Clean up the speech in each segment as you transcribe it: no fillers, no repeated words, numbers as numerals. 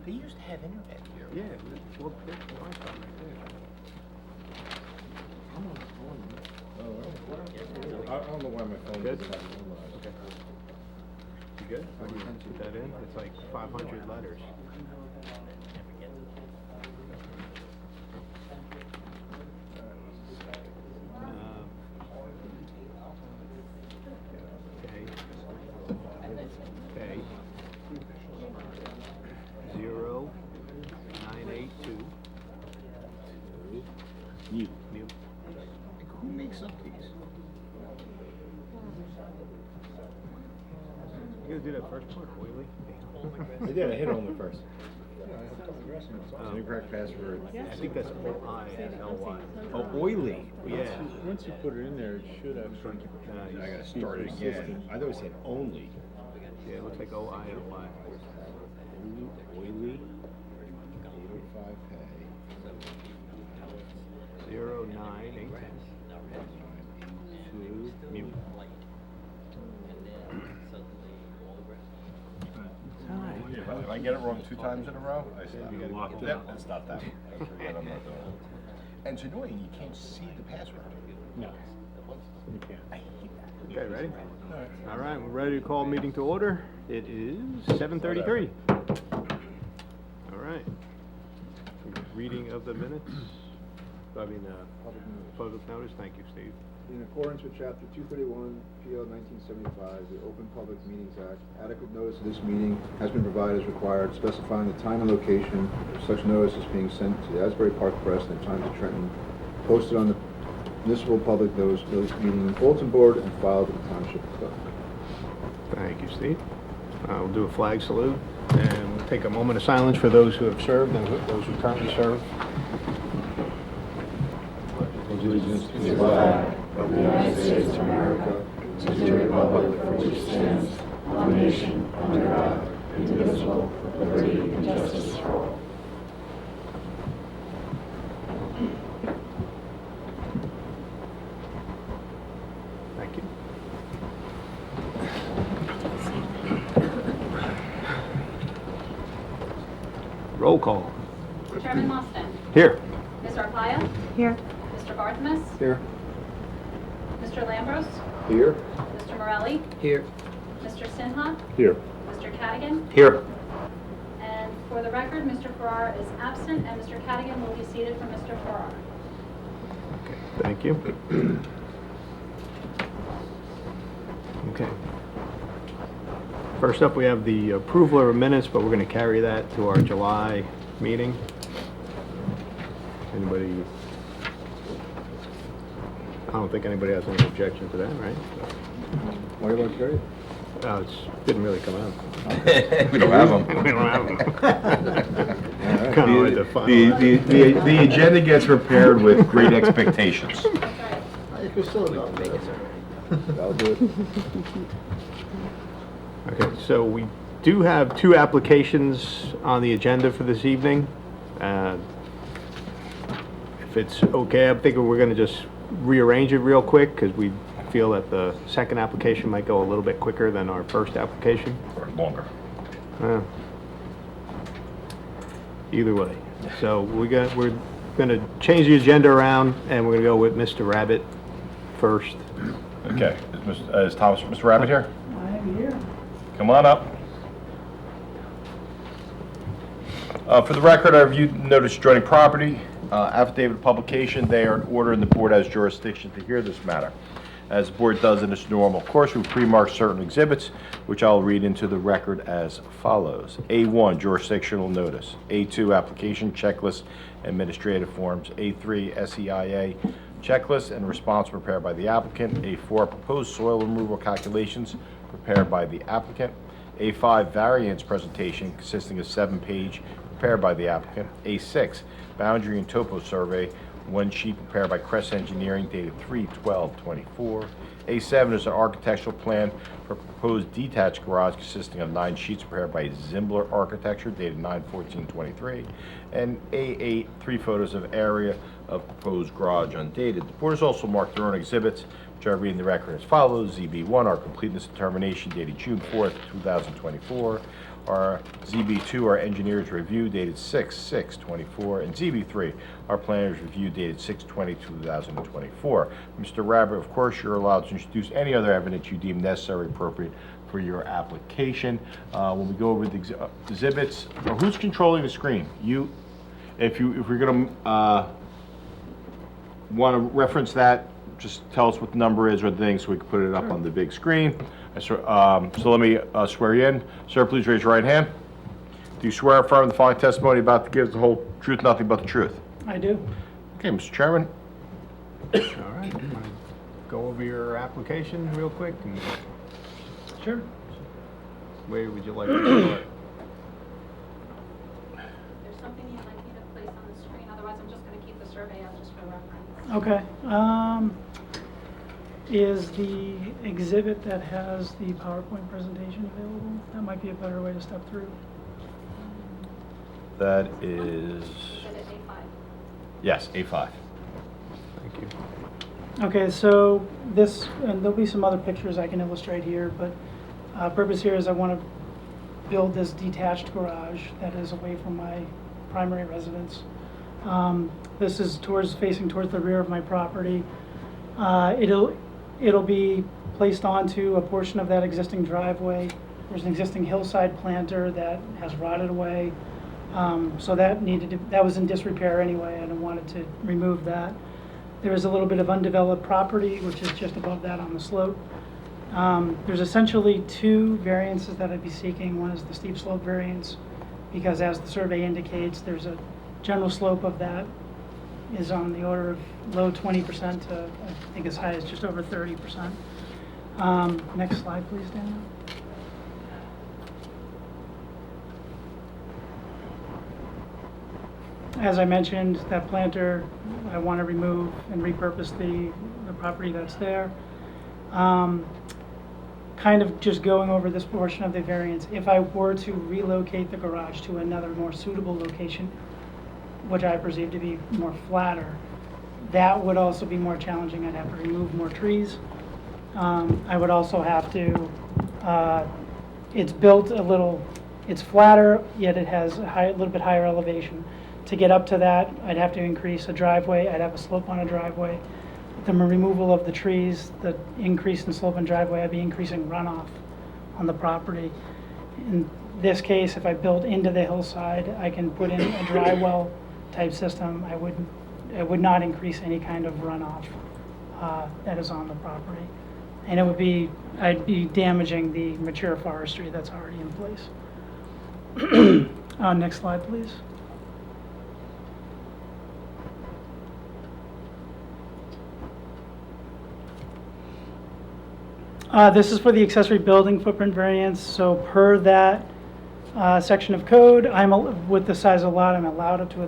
They used to have internet here. Yeah, well, there's the Wi-Fi right there. I don't know why my phone Good? doesn't have it memorized. Okay. You good? I can put that in. It's like 500 letters. Okay. Okay. 0982. Mute. Mute. Like, who makes up these? You gotta do that first part, Oily. I did, I hit on the first. Oh. Incorrect password. I think that's OILY. Oh, oily. Yeah. Once you put it in there, it should actually. I gotta start it again. I thought it said only. Yeah, it looks like OILY. Oily. 805 pay. 0982. Mute. If I get it wrong 2 times in a row, I stop. You gotta lock it Yep, out. and stop that. Forget I'm not doing it. And it's annoying, you can't see the password. No, you can't. I hate that. Okay, ready? Alright. All right, we're ready to call meeting to order. It is 7:33. All right. Reading of the minutes. Public notice. Thank you, Steve. In accordance with Chapter 231, PL 1975, the Open Public Meetings Act, adequate notice of this meeting has been provided as required, specifying the time and location of such notice is being sent to the Asbury Park Press and the Times of Trenton, posted on the municipal public notice meeting bulletin board, and filed with the Township Clerk. Thank you, Steve. We'll do a flag salute, and we'll take a moment of silence for those who have served and those who currently serve. Allegiance to the flag of the United States of America, to the republic for which it stands, one nation, under God, indivisible, with liberty and justice for all. Thank you. Roll call. Chairman Mostyn. Here. Ms. Arpaia. Here. Mr. Barthelmess. Here. Mr. Lambros. Here. Mr. Morelli. Here. Mr. Sinha. Here. Mr. Cadigan. Here. And for the record, Mr. Farrar is absent, and Mr. Cadigan will be seated for Mr. Farrar. Okay, thank you. Okay. First up, we have the approval of minutes, but we're going to carry that to our July meeting. Anybody? I don't think anybody has any objection to that, right? Why do you want to carry it? It didn't really come out. We don't have them. We don't have them. Kind of like the final. The agenda gets prepared with great expectations. I'll do it. Okay, so we do have 2 applications on the agenda for this evening. If it's okay, I'm thinking we're going to just rearrange it real quick because we feel that the second application might go a little bit quicker than our first application. Or longer. Either way. So we're going to change the agenda around, and we're going to go with Mr. Rabbit first. Okay, is Mr. Rabbit here? I'm here. Come on up. For the record, I reviewed notice adjoining property, affidavit of publication. They are in order and the board has jurisdiction to hear this matter. As the board does in its normal course, we pre-mark certain exhibits, which I'll read into the record as follows. A1, jurisdictional notice. A2, application checklist, administrative forms. A3, SEIA checklist and response prepared by the applicant. A4, proposed soil removal calculations prepared by the applicant. A5, variance presentation consisting of 7-page prepared by the applicant. A6, boundary and topo survey, 1 sheet prepared by Crest Engineering dated 3/12/24. A7 is an architectural plan for proposed detached garage consisting of 9 sheets prepared by Zimbler Architecture dated 9/14/23. And A8, 3 photos of area of proposed garage undated. The board has also marked their own exhibits, Shall I read in the record as follows? ZB1, our completeness determination dated June 4th, 2024. Our ZB2, our engineer's review dated 6/6/24. And ZB3, our planner's review dated 6/20/2024. Mr. Rabbit, of course, you're allowed to introduce any other evidence you deem necessary, appropriate for your application. When we go over the exhibits, or who's controlling the screen? You, if we're gonna want to reference that, just tell us what the number is or the thing so we can put it up on the big screen. So let me swear you in. Sir, please raise your right hand. Do you swear or affirm the following testimony about to give the whole truth, nothing but the truth? I do. Okay, Mr. Chairman. All right, wanna go over your application real quick, and Sure. where would you like to start? There's something you'd like me to place on the screen, otherwise I'm just going to keep the survey up just for reference. Okay. Is the exhibit that has the PowerPoint presentation available? That might be a better way to step through. That is, Exhibit A5. yes, A5. Thank you. Okay, so this, and there'll be some other pictures I can illustrate here, but purpose here is I want to build this detached garage that is away from my primary residence. This is facing towards the rear of my property. It'll be placed onto a portion of that existing driveway. There's an existing hillside planter that has rotted away. So that was in disrepair anyway, and I wanted to remove that. There is a little bit of undeveloped property, which is just above that on the slope. There's essentially two variances that I'd be seeking. One is the steep slope variance, because as the survey indicates, there's a general slope of that is on the order of low 20% to, I think, as high as just over 30%. Next slide, please, Daniel. As I mentioned, that planter, I want to remove and repurpose the property that's there. Kind of just going over this portion of the variance, if I were to relocate the garage to another more suitable location, which I perceive to be more flatter, that would also be more challenging. I'd have to remove more trees. I would also have to, it's built it's flatter, yet it has a little bit higher elevation. To get up to that, I'd have to increase a driveway. I'd have a slope on a driveway. The removal of the trees, the increase in slope and driveway, I'd be increasing runoff on the property. In this case, if I build into the hillside, I can put in a dry well type system. I would not increase any kind of runoff that is on the property. And I'd be damaging the mature forestry that's already in place. Next slide, please. This is for the accessory building footprint variance. So per that section of code, with the size of the lot, I'm allowed up to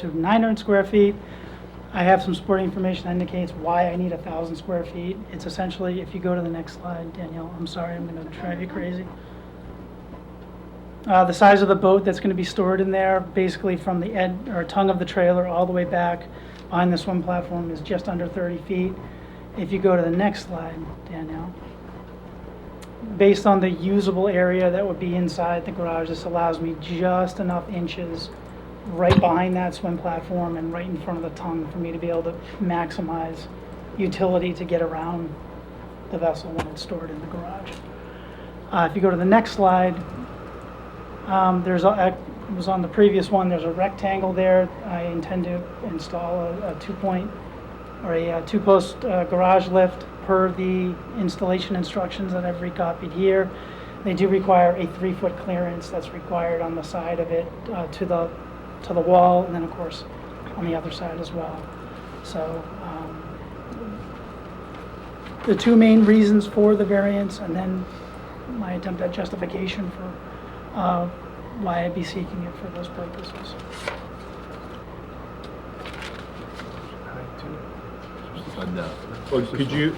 900 square feet. I have some supporting information that indicates why I need 1,000 square feet. It's essentially, if you go to the next slide, Danielle, I'm sorry, I'm going to drive you crazy. The size of the boat that's going to be stored in there, basically from the tongue of the trailer all the way back behind the swim platform, is just under 30 feet. If you go to the next slide, Danielle, based on the usable area that would be inside the garage, this allows me just enough inches right behind that swim platform and right in front of the tongue for me to be able to maximize utility to get around the vessel when it's stored in the garage. If you go to the next slide, it was on the previous one, there's a rectangle there. I intend to install a two-post garage lift per the installation instructions that I've recopied here. They do require a 3-foot clearance that's required on the side of it to the wall, and then of course on the other side as well. So the two main reasons for the variance, and then my attempt at justification for why I'd be seeking it for those purposes. Well, could you,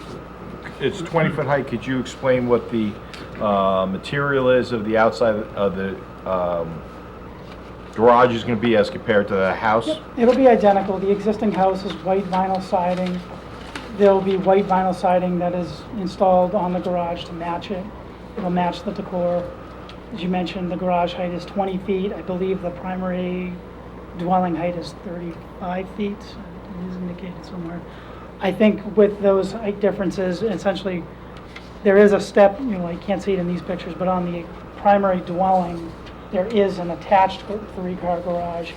it's 20-foot height, could you explain what the material is of the outside of the garage is going to be as compared to the house? Yep, it'll be identical. The existing house is white vinyl siding. there'll be white vinyl siding that is installed on the garage to match it. It'll match the decor. As you mentioned, the garage height is 20 feet. I believe the primary dwelling height is 35 feet. It is indicated somewhere. I think with those height differences, essentially, there is a step, you know, I can't see it in these pictures, but on the primary dwelling, there is an attached three-car garage,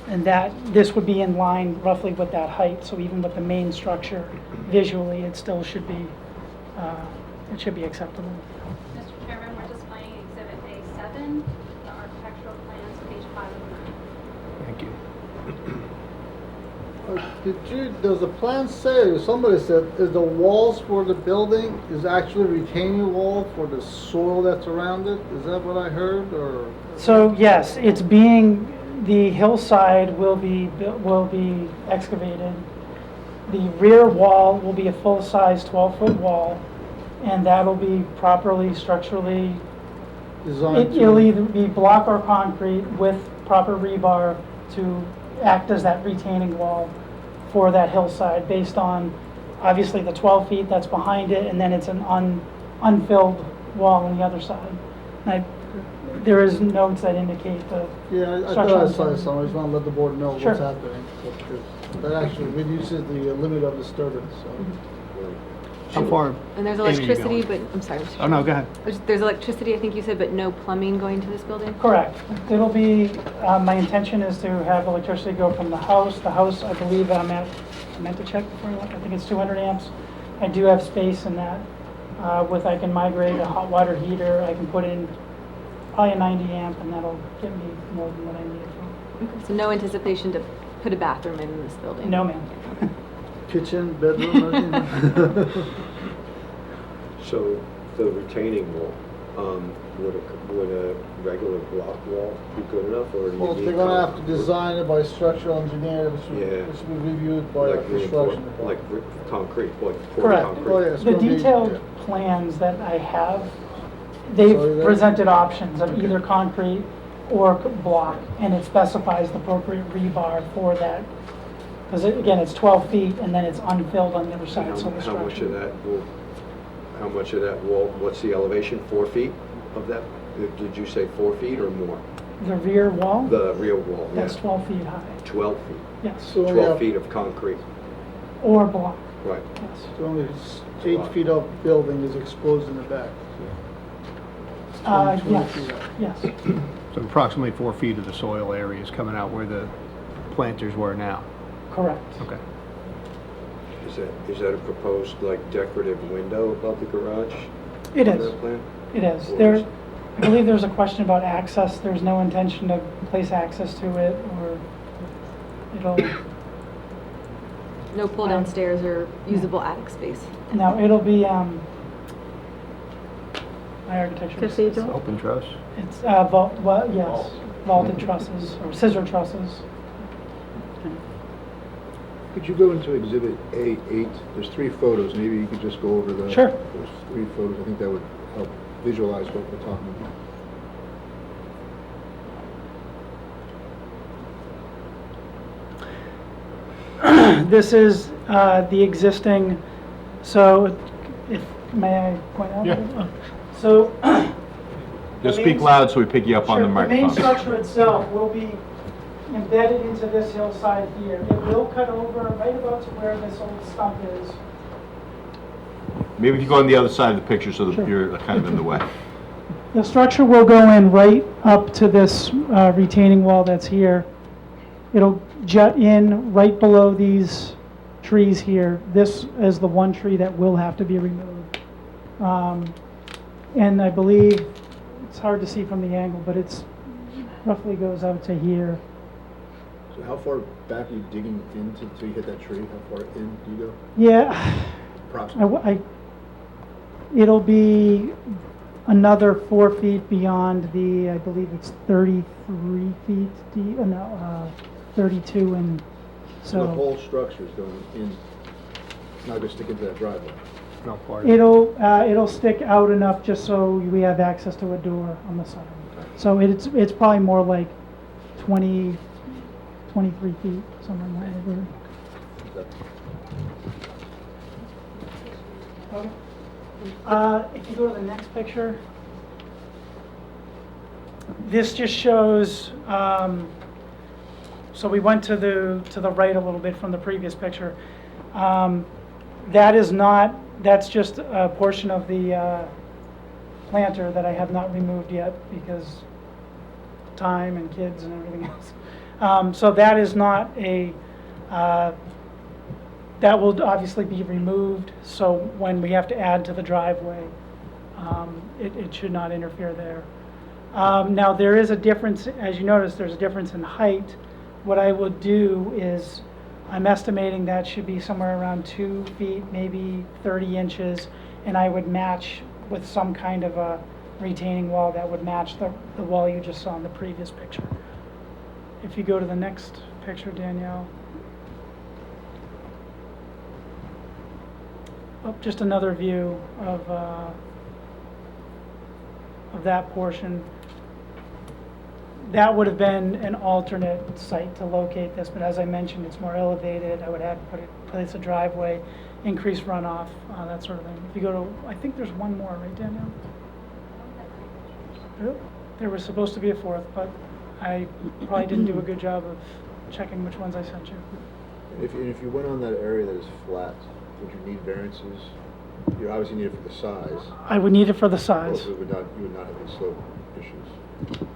and that, this would be in line roughly with that height, so even with the main structure, visually, it still should be, it should be acceptable. Mr. Chairman, we're displaying Exhibit A7, the architectural plans, page 5 of 9. Thank you. Does the plan say, somebody said, is the walls for the building is actually retaining wall for the soil that's around it? Is that what I heard, or? So, yes, it's being, the hillside will be excavated. The rear wall will be a full-size 12-foot wall, and that'll be properly structurally, Designed it'll to, either be block or concrete with proper rebar to act as that retaining wall for that hillside, based on, obviously, the 12 feet that's behind it, and then it's an unfilled wall on the other side. There is notes that indicate the yeah, I structural thought I saw integrity. some, I just want to let the board know Sure. what's happening. Because that actually reduces the limit of disturbance, so. How far? And there's Amy, you electricity, but, going? I'm sorry. Mr. Oh, no, Chairman. go ahead. There's electricity, I think you said, but no plumbing going to this building? Correct. It'll be, my intention is to have electricity go from the house. The house, I believe, I meant to check before I left, I think it's 200 amps. I do have space in that. I can migrate a hot water heater, I can put in probably a 90 amp, and that'll get me more than what I need for. Okay, so no anticipation to put a bathroom in this building? No, ma'am. Kitchen, bedroom, everything? So the retaining wall, would a regular block wall be good enough, or do you Well, need they're gonna have to concrete? design it by structural engineer, which Yeah. will be reviewed by a Like construction reinforced, like department. concrete, like poured Correct. concrete? Oh, yeah, it's The gonna be- detailed yeah. plans that I have, Sorry, they've that- presented options of either concrete or block, and it specifies the appropriate rebar for that. Because again, it's 12 feet, and then it's unfilled on the other And side, so the how much structure. of that will, how much of that wall, what's the elevation, 4 feet of that? Did you say 4 feet or more? The rear wall, The real wall, yeah. that's 12 feet high, 12 feet, yes, So only 12 have- feet of concrete, or block, right. yes. So only 8 feet of building is exposed in the back. 20 Yes, feet out. yes, So approximately 4 feet of the soil area is coming out where the planters were now. correct. Okay. Is that a proposed, like, decorative window above the garage? It on is, that plan? it is. Or There, is- I believe there's a question about access. There's no intention to place access to it, or it'll, No pull down stairs or usable attic space? no, it'll be, my architecture. Cathedral? Open truss? It's, well, yes, vaulted trusses, or scissor trusses. Could you go into Exhibit A8? There's 3 photos, maybe you could just go over the... Sure. Those 3 photos, I think that would help visualize what we're talking about. This is the existing, so, if, may I point out? Yeah. So. Just the speak main- loud so we pick you up on the Sure, the main microphone. structure itself will be embedded into this hillside here. It will cut over right about to where this old stump is. Maybe if you go on the other side of the picture so that Sure. you're kind of in the way. The structure will go in right up to this retaining wall that's here. It'll jut in right below these trees here. This is the one tree that will have to be removed. And I believe, it's hard to see from the angle, but it's roughly goes out to here. So how far back are you digging into till you hit that tree? How far in do you go? Yeah, Approximately. it'll be another 4 feet beyond the, I believe it's 33 feet deep, 32, and So the so whole structure is going in, not going to stick into that driveway. No part. it'll stick out enough just so we have access to a door on the side. So it's probably more like 20, 23 feet, something like that. Okay. If you go to the next picture, this just shows, so we went to the right a little bit from the previous picture. That is not, that's just a portion of the planter that I have not removed yet because time and kids and everything else. So that is not a, that will obviously be removed, so when we have to add to the driveway, it should not interfere there. Now, there is a difference, as you notice, there's a difference in height. What I would do is, I'm estimating that should be somewhere around 2 feet, maybe 30 inches, and I would match with some kind of a retaining wall that would match the wall you just saw in the previous picture. If you go to the next picture, Danielle. Oh, just another view of that portion. That would have been an alternate site to locate this, but as I mentioned, it's more elevated. I would have to place a driveway, increase runoff, that sort of thing. If you go to, I think there's one more, right, Danielle? Oh, there was supposed to be a fourth, but I probably didn't do a good job of checking which ones I sent you. And if you went on that area that is flat, would you need variances? You obviously need it for the size. I would need it for the size. Also, you would not have any slope issues.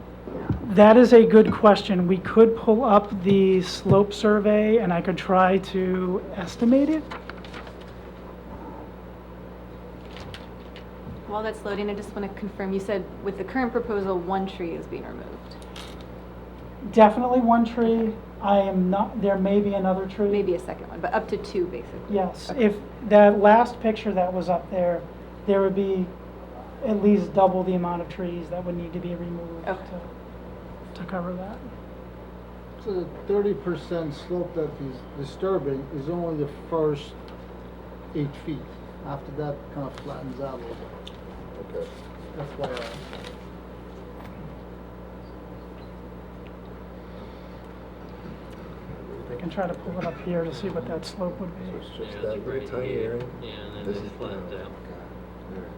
That is a good question. We could pull up the slope survey and I could try to estimate it. While that's loading, I just want to confirm, you said with the current proposal, 1 tree is being removed. Definitely one tree. I am not, there may be another tree. Maybe a second one, but up to 2 basically. Yes, if that last picture that was up there, there would be at least double the amount of trees that would need to be removed Okay. to cover that. So the 30% slope that he's disturbing is only the first 8 feet. After that, kind of flattens out a little bit. Okay. That's why I can try to pull it up here to see what that slope would So be. it's just that little tiny area? Yeah, and then This it is flattens out. All right.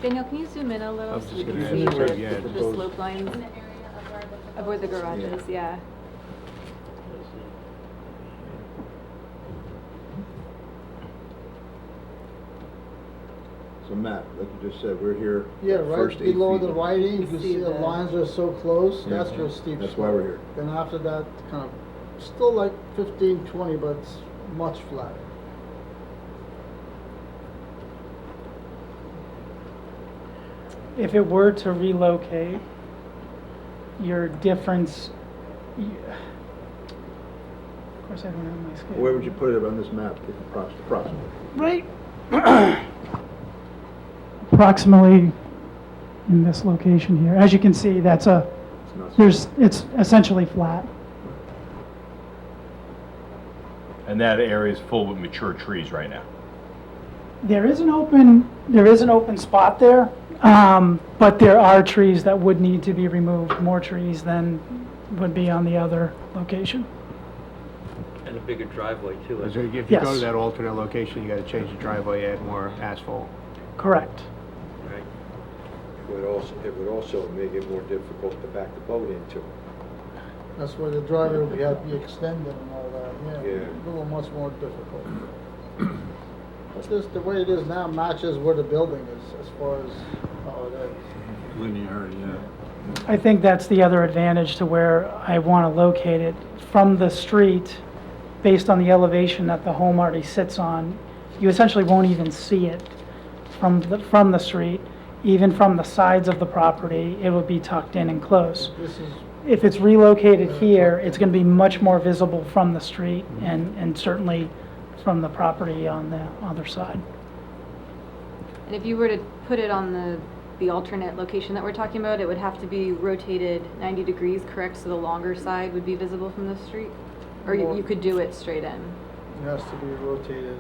Danielle, can you zoom in a little I was so just we gonna can see ask you, the, yeah, the just- slope lines In the area of where the of where the garage Yeah. is? Yeah. So Matt, like you just said, we're here. Yeah, the right first 8 below feet. the writing, you You can see see the the- lines are so close, Yeah. that's your steep That's slope. why we're here. Then after that, kind of, still like 15, 20, but it's much flatter. If it were to relocate, your difference, of course I don't have my scale. Where would you put it on this map, approximately? Right. Approximately in this location here. As you can see, that's it's essentially flat. And that area is full with mature trees right now. There is an open spot there, but there are trees that would need to be removed, more trees than would be on the other location. And a bigger driveway too. So if you go Yes. to that alternate location, you gotta change the driveway, add more asphalt. Correct. Right. It would also make it more difficult to back the boat into. That's where the driveway will have to be extended and all that, yeah. Yeah. A little much more difficult. But this, the way it is now matches where the building is, as far as how it is. Linearity, yeah. I think that's the other advantage to where I want to locate it. From the street, based on the elevation that the home already sits on, you essentially won't even see it from the street. Even from the sides of the property, it would be tucked in and close. This is, If it's relocated here, it's going to be much more visible from the street and certainly from the property on the other side. And if you were to put it on the alternate location that we're talking about, it would have to be rotated 90 degrees, correct? So the longer side would be visible from the street? Or you could do it straight in? it has to be rotated.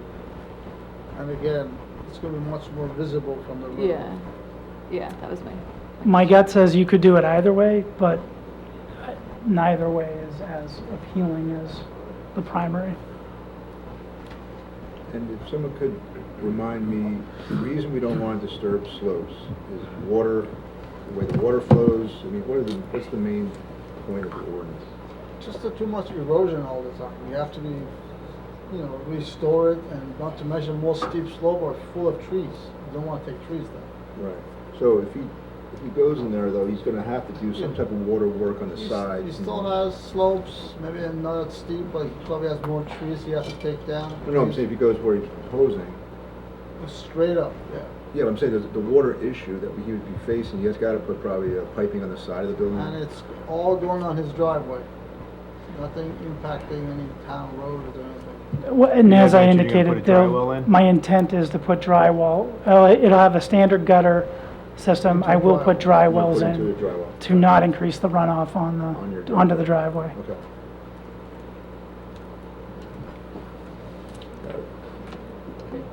And again, it's gonna be much more visible from the road. Yeah. Yeah, that was my. My gut says you could do it either way, but neither way is as appealing as the primary. And if someone could remind me, the reason we don't want to disturb slopes is water, the way the water flows. I mean, what's the main point of the ordinance? Just too much erosion all the time. You have to be, restore it, and not to mention more steep slope or full of trees. You don't want to take trees down. Right. So if he goes in there, though, he's gonna have to do some type of water work on the sides. He still has slopes, maybe not that steep, but he probably has more trees he has to take down. No, I'm saying if he goes where he's proposing. Straight up, yeah. Yeah, but I'm saying the water issue that he would be facing, he has gotta put probably piping on the side of the building. And it's all going on his driveway. Nothing impacting any town road or anything. Well, and You as I mentioned you're gonna indicated, put a dry well in? my intent is to put drywall. It'll have a standard gutter system. I will put dry You'll wells put into the in dry well. to not increase the runoff on onto the driveway. Okay.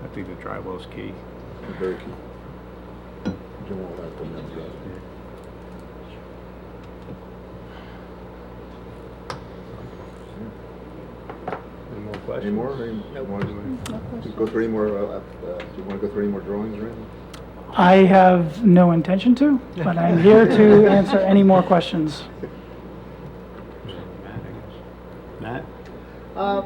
I think the dry well's key. Very key. You don't want that coming out the driveway. Any more questions? Any more? Go through any more, do you wanna go through any more drawings or anything? I have no intention to, but I'm here to answer any more questions. Matt? At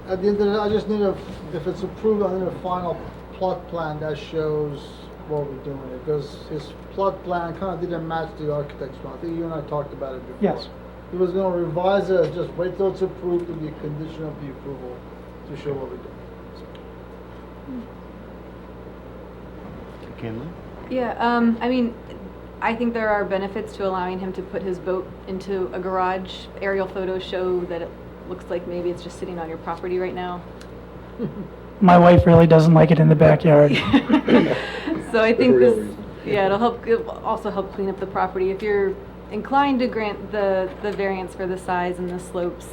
the end of the day, I just need if it's approved, I need a final plot plan that shows what we're doing. Because his plot plan kind of didn't match the architect's one. I think you and I talked about it before. Yes. He was going to revise it, just wait till it's approved to be a condition of the approval to show what we're doing. Kinley? Yeah, I mean, I think there are benefits to allowing him to put his boat into a garage. Aerial photos show that it looks like maybe it's just sitting on your property right now. My wife really doesn't like it in the backyard. So I think For real this, reason. yeah, it'll also help clean up the property. If you're inclined to grant the variance for the size and the slopes,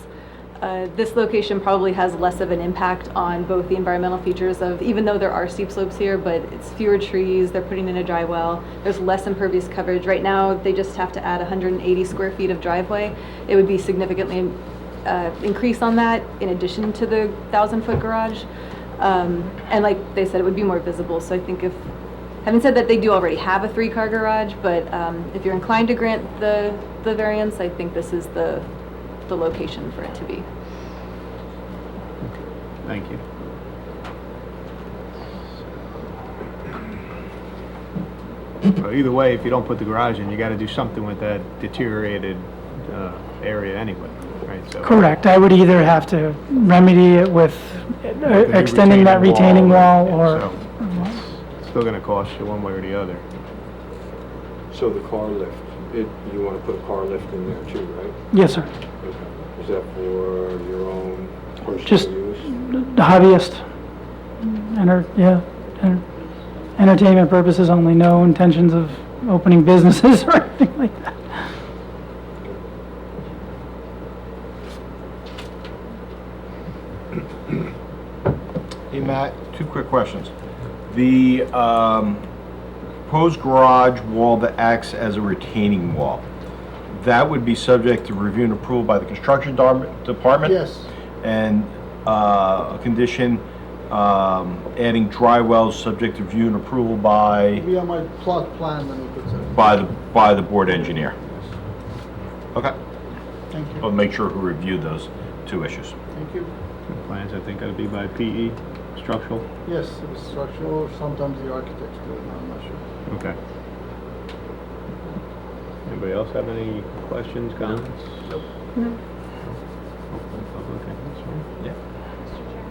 this location probably has less of an impact on both the environmental features of, even though there are steep slopes here, but it's fewer trees, they're putting in a dry well, there's less impervious coverage. Right now, they just have to add 180 square feet of driveway. It would be significantly increase on that in addition to the 1,000-foot garage. And like they said, it would be more visible. So I think having said that, they do already have a 3-car garage, but if you're inclined to grant the variance, I think this is the location for it to be. Thank you. Well, either way, if you don't put the garage in, you gotta do something with that deteriorated area anyway, right? So Correct. I would either have to remedy it with extending that retaining wall or... So, it's still gonna cost you one way or the other. So the car lift, you want to put a car lift in there too, right? Yes, sir. Okay. Is that for your own Just personal use? the hobbyist. Entertainment purposes only, no intentions of opening businesses or anything like that. Hey, Matt, 2 quick questions. The proposed garage wall that acts as a retaining wall, that would be subject to review and approval by the construction department? Yes. And a condition adding dry wells subject to review and approval by Be on my plot plan when he puts it. by the board engineer? Okay. Thank you. I'll make sure who reviewed those 2 issues. Thank you. The plans, I think, gotta be by PE, structural. Yes, it was structural, sometimes the architects do it, I'm not sure. Okay. Anybody else have any questions, comments? Mr. Chairman,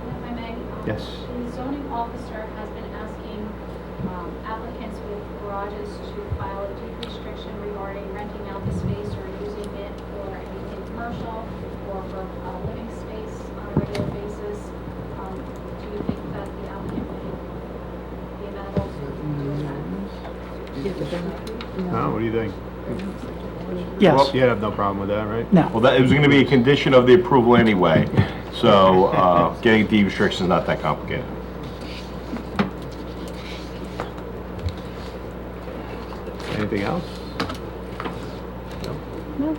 if I may? Yes. The zoning officer has been asking applicants with garages to file a deed restriction regarding renting out the space or using it for anything commercial or for living space on a regular basis. Do you think that the applicant would be amenable to doing that? No, what do you think? Yes. You have no problem with that, right? No. Well, it was going to be a condition of the approval anyway, so getting deed restrictions is not that complicated. Anything else? No.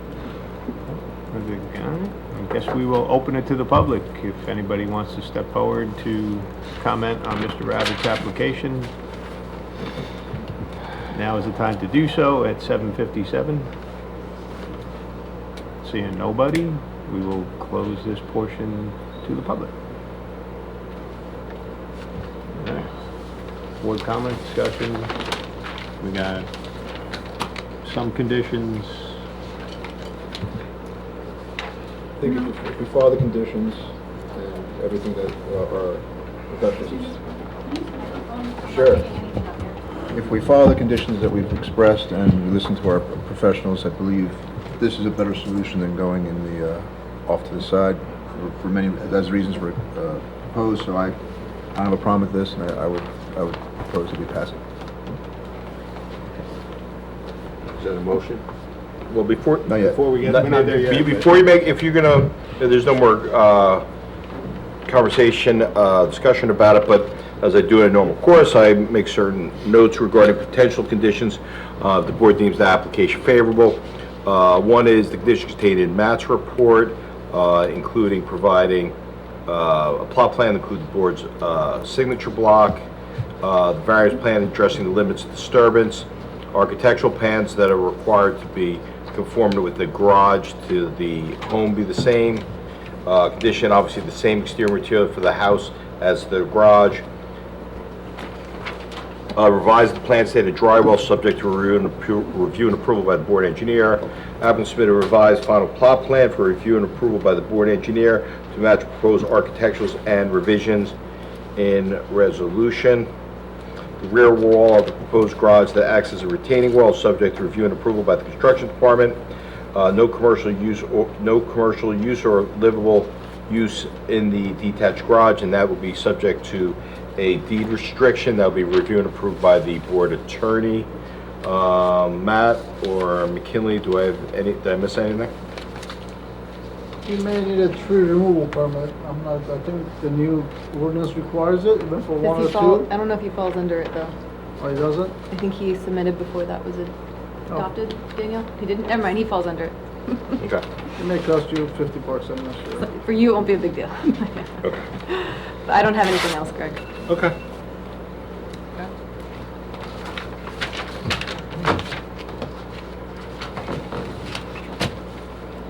I guess we will open it to the public. If anybody wants to step forward to comment on Mr. Rabbit's application, now is the time to do so at 7:57. Seeing nobody, we will close this portion to the public. All right. Board comment, discussion. We got some conditions. I think if we follow the conditions and everything that our professionals. Sure. If we follow the conditions that we've expressed and we listen to our professionals, I believe this is a better solution than going in the, off to the side for many, as reasons were proposed. So I don't have a problem with this, and I would propose that we pass it. Is that a motion? Well, before... Not yet. Before we get, Not- we're not there yet. Before you make, if you're gonna, there's no more conversation, discussion about it, but as I do in a normal course, I make certain notes regarding potential conditions. The board deems the application favorable. One is the conditions contained in Matt's report, including providing a plot plan that includes the board's signature block, the variance plan addressing the limits of disturbance, architectural plans that are required to be conformed with the garage to the home be the same. Condition, obviously, the same exterior material for the house as the garage. Revise the plan stated drywall subject to review and approval by the board engineer. Applicant submit a revised final plot plan for review and approval by the board engineer to match proposed architecturals and revisions in resolution. The rear wall of the proposed garage that acts as a retaining wall is subject to review and approval by the construction department. No commercial use or livable use in the detached garage, and that will be subject to a deed restriction that will be reviewed and approved by the board attorney. Matt or McKinley, did I miss anything? You may need a tree removal permit. I think the new ordinance requires it, even for one Does or he fall, two. I don't know if he falls under it though. Oh, he doesn't? I think he submitted before that was adopted, Danielle? He didn't, never mind, he falls under it. Okay. It may cost you $50, I'm not sure. For you, it won't be a big deal. Okay. But I don't have anything else, Greg. Okay.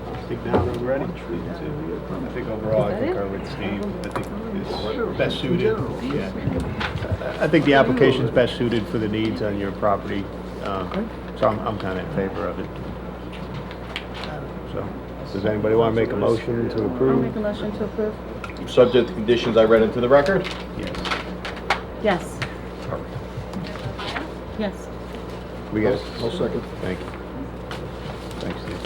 I think now we're ready. I think overall, I concur with Steve. I think it's best suited. Yeah. I think the application's best suited for the needs on your property. So I'm kind of in favor of it. So, does anybody want to make a motion to I'll approve? make a motion to approve. Subject to conditions I read into the record? Yes. Yes. Yes. We got it? I'll second. Thank you. Thanks, Steve.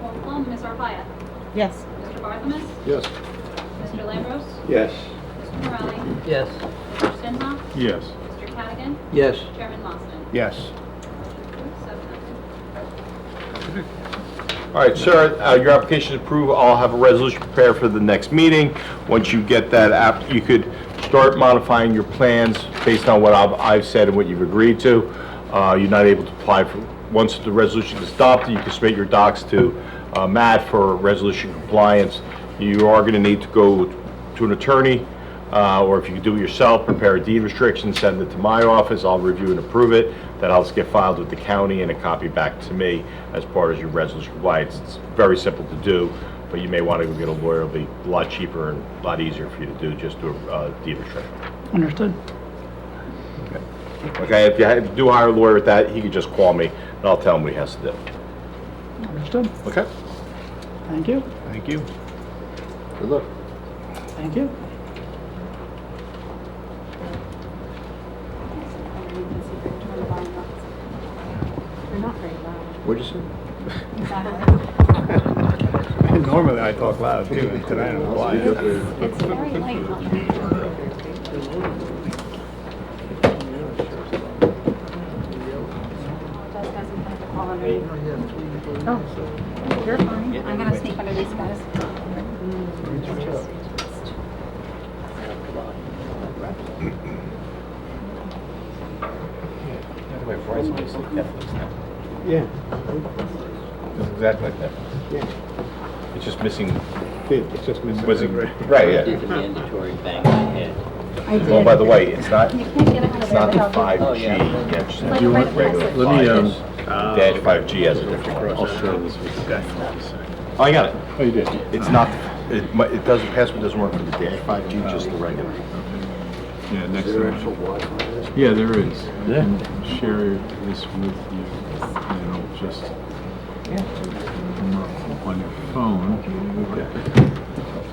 Roll call, Ms. Arpaia. Yes. Mr. Barthelmess. Yes. Mr. Lambros. Yes. Mr. Morelli. Yes. Mr. Sinha. Yes. Mr. Cadigan. Yes. Chairman Mosman. Yes. Seven, nothing. All right, sir, your application is approved. I'll have a resolution prepared for the next meeting. Once you get that app, you could start modifying your plans based on what I've said and what you've agreed to. You're not able to apply for, once the resolution is adopted, you can submit your docs to Matt for resolution compliance. You are going to need to go to an attorney, or if you can do it yourself, prepare a deed restriction, send it to my office, I'll review and approve it. That I'll get filed with the county and a copy back to me as part of your resolution compliance. It's very simple to do, but you may want to go get a lawyer. It'll be a lot cheaper and a lot easier for you to do, just do a deed restriction. Understood. Okay, if you do hire a lawyer with that, he can just call me and I'll tell him what he has to do. Understood. Okay? Thank you. Thank you. Good luck. Thank you. You're not very loud. What'd you say? Normally I talk loud too, and tonight I'm quiet. It's very light. Oh, You're fine. I'm gonna sneak under these guys. My voice makes it Netflix now. Yeah. It's exactly like Netflix. Yeah. It's just missing, It's just missing. right, yeah. Did the mandatory bang my head. I did. Oh, by the way, it's not, You can't get out of it's there not the without being- 5G, Oh, yeah. yeah, it's just Like the right regular past it. Let me, 5G. Dash 5G has a different. I'll show this with you. Okay. Oh, I got it. Oh, you did? It's not, it doesn't, password doesn't work for the dash 5G, just the regular. Yeah, next Is there time. actual Wi-Fi in this? Yeah, there is. Yeah. And share this with you, and it'll just come up on your phone.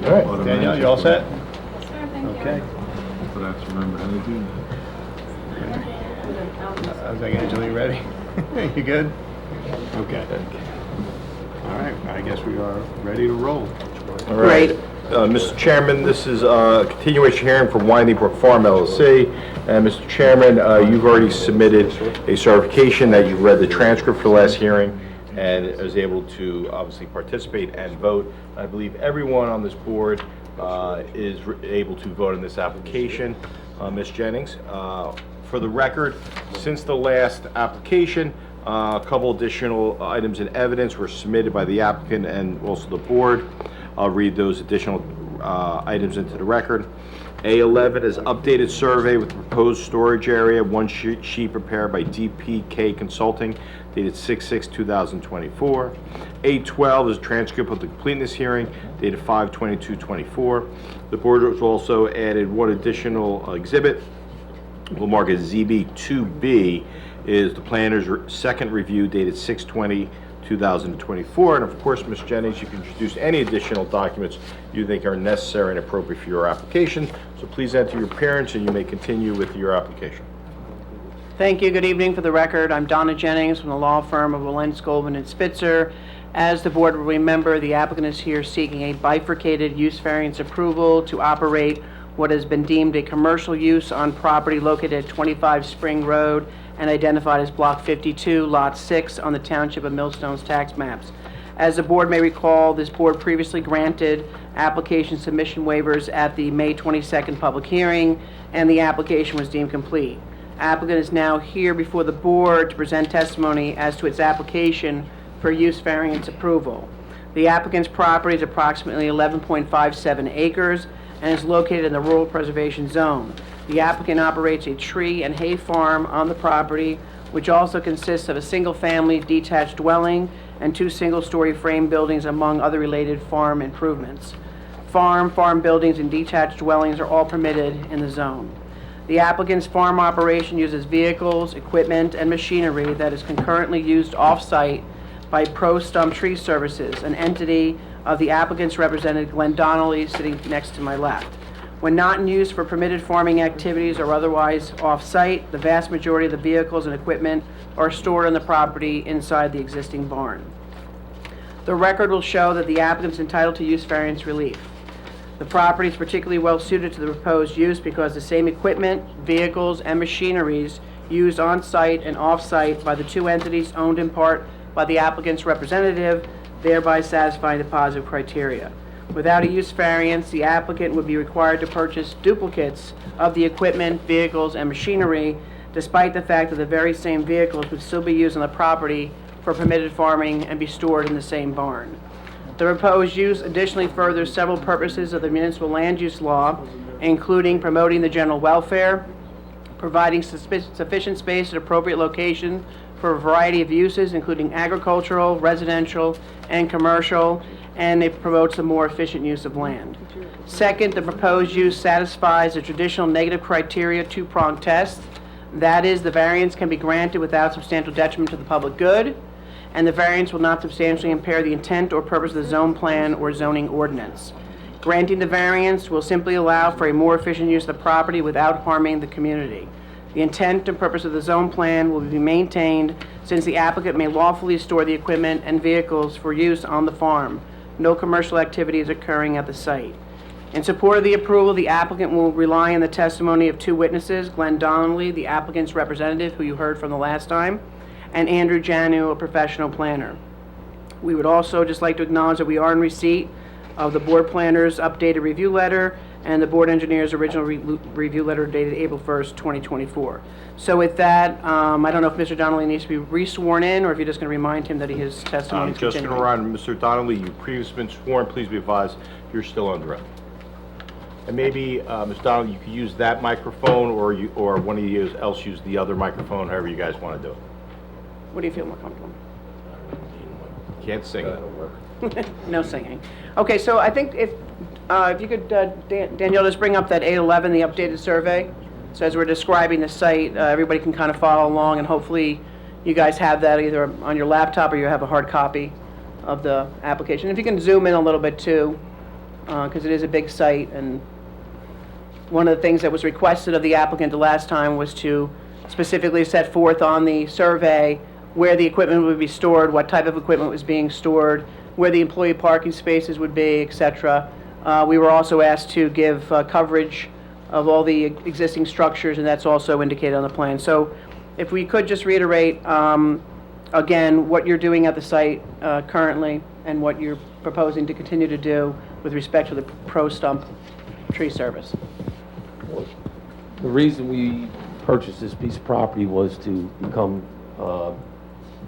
All right. Danielle, you all set? Sure, thank you. Okay. But I have to remember how to do that. I was like, Angela, you ready? You good? Okay. All right, I guess we are ready to roll. All right. Mr. Chairman, this is a continuation hearing for Winding Brook Farm LLC. And Mr. Chairman, you've already submitted a certification that you've read the transcript for the last hearing and is able to obviously participate and vote. I believe everyone on this board is able to vote on this application. Ms. Jennings, for the record, since the last application, a couple additional items and evidence were submitted by the applicant and also the board. I'll read those additional items into the record. A11 is updated survey with proposed storage area, one sheet prepared by DPK Consulting, dated 6/6/2024. A12 is transcript of the completeness hearing, dated 5/22/24. The board has also added one additional exhibit. We'll mark as ZB2B, is the planner's second review dated 6/20/2024. And of course, Ms. Jennings, you can introduce any additional documents you think are necessary and appropriate for your application. So please enter your appearance and you may continue with your application. Thank you. Good evening. For the record, I'm Donna Jennings from the law firm of Walens, Goldman & Spitzer. As the board will remember, the applicant is here seeking a bifurcated use variance approval to operate what has been deemed a commercial use on property located at 25 Spring Road and identified as Block 52, Lot 6 on the Township of Millstone's tax maps. As the board may recall, this board previously granted application submission waivers at the May 22nd public hearing, and the application was deemed complete. Applicant is now here before the board to present testimony as to its application for use variance approval. The applicant's property is approximately 11.57 acres and is located in the rural preservation zone. The applicant operates a tree and hay farm on the property, which also consists of a single-family detached dwelling and two single-story frame buildings, among other related farm improvements. Farm buildings, and detached dwellings are all permitted in the zone. The applicant's farm operation uses vehicles, equipment, and machinery that is concurrently used off-site by Pro Stump Tree Services, an entity of the applicant's representative, Glenn Donnelly, sitting next to my left. When not in use for permitted farming activities or otherwise off-site, the vast majority of the vehicles and equipment are stored on the property inside the existing barn. The record will show that the applicant is entitled to use variance relief. The property is particularly well suited to the proposed use because the same equipment, vehicles, and machineries used on-site and off-site by the two entities owned in part by the applicant's representative, thereby satisfying the positive criteria. Without a use variance, the applicant would be required to purchase duplicates of the equipment, vehicles, and machinery, despite the fact that the very same vehicles would still be used on the property for permitted farming and be stored in the same barn. The proposed use additionally furthers several purposes of the municipal land use law, including promoting the general welfare, providing sufficient space at appropriate location for a variety of uses, including agricultural, residential, and commercial, and it promotes a more efficient use of land. Second, the proposed use satisfies the traditional negative criteria two-pronged test. That is, the variance can be granted without substantial detriment to the public good, and the variance will not substantially impair the intent or purpose of the zone plan or zoning ordinance. Granting the variance will simply allow for a more efficient use of the property without harming the community. The intent and purpose of the zone plan will be maintained since the applicant may lawfully store the equipment and vehicles for use on the farm. No commercial activity is occurring at the site. In support of the approval, the applicant will rely on the testimony of two witnesses, Glenn Donnelly, the applicant's representative, who you heard from the last time, and Andrew Janu, a professional planner. We would also just like to acknowledge that we are in receipt of the board planner's updated review letter and the board engineer's original review letter dated April 1st, 2024. So with that, I don't know if Mr. Donnelly needs to be re-sworn in, or if you're just going to remind him that his testimony I'm is just going to continuing. run, Mr. Donnelly, you've previously been sworn, please be advised, you're still under oath. And maybe, Ms. Donnelly, you could use that microphone, or one of you else use the other microphone, however you guys want to do it. What do you feel more comfortable? Can't sing it. No singing. Okay, so I think if you could, Danielle, just bring up that 811, the updated survey. So as we're describing the site, everybody can kind of follow along, and hopefully you guys have that either on your laptop or you have a hard copy of the application. If you can zoom in a little bit too, because it is a big site, and one of the things that was requested of the applicant the last time was to specifically set forth on the survey where the equipment would be stored, what type of equipment was being stored, where the employee parking spaces would be, etc. We were also asked to give coverage of all the existing structures, and that's also indicated on the plan. So if we could just reiterate, again, what you're doing at the site currently and what you're proposing to continue to do with respect to the Pro Stump tree service. The reason we purchased this piece of property was to become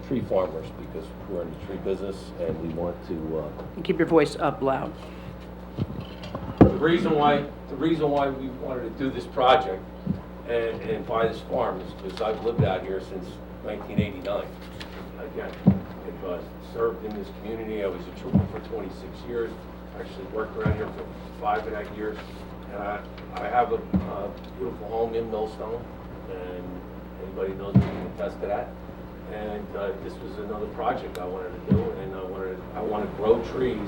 tree farmers, because we're in the tree business and we want to. And keep your voice up loud. The reason why we wanted to do this project and buy this farm is because I've lived out here since 1989. Again, I've served in this community. I was a trooper for 26 years. Actually worked around here for 5 of that years. And I have a beautiful home in Millstone, and anybody knows me can attest to that. And this was another project I wanted to do, and I want to grow trees,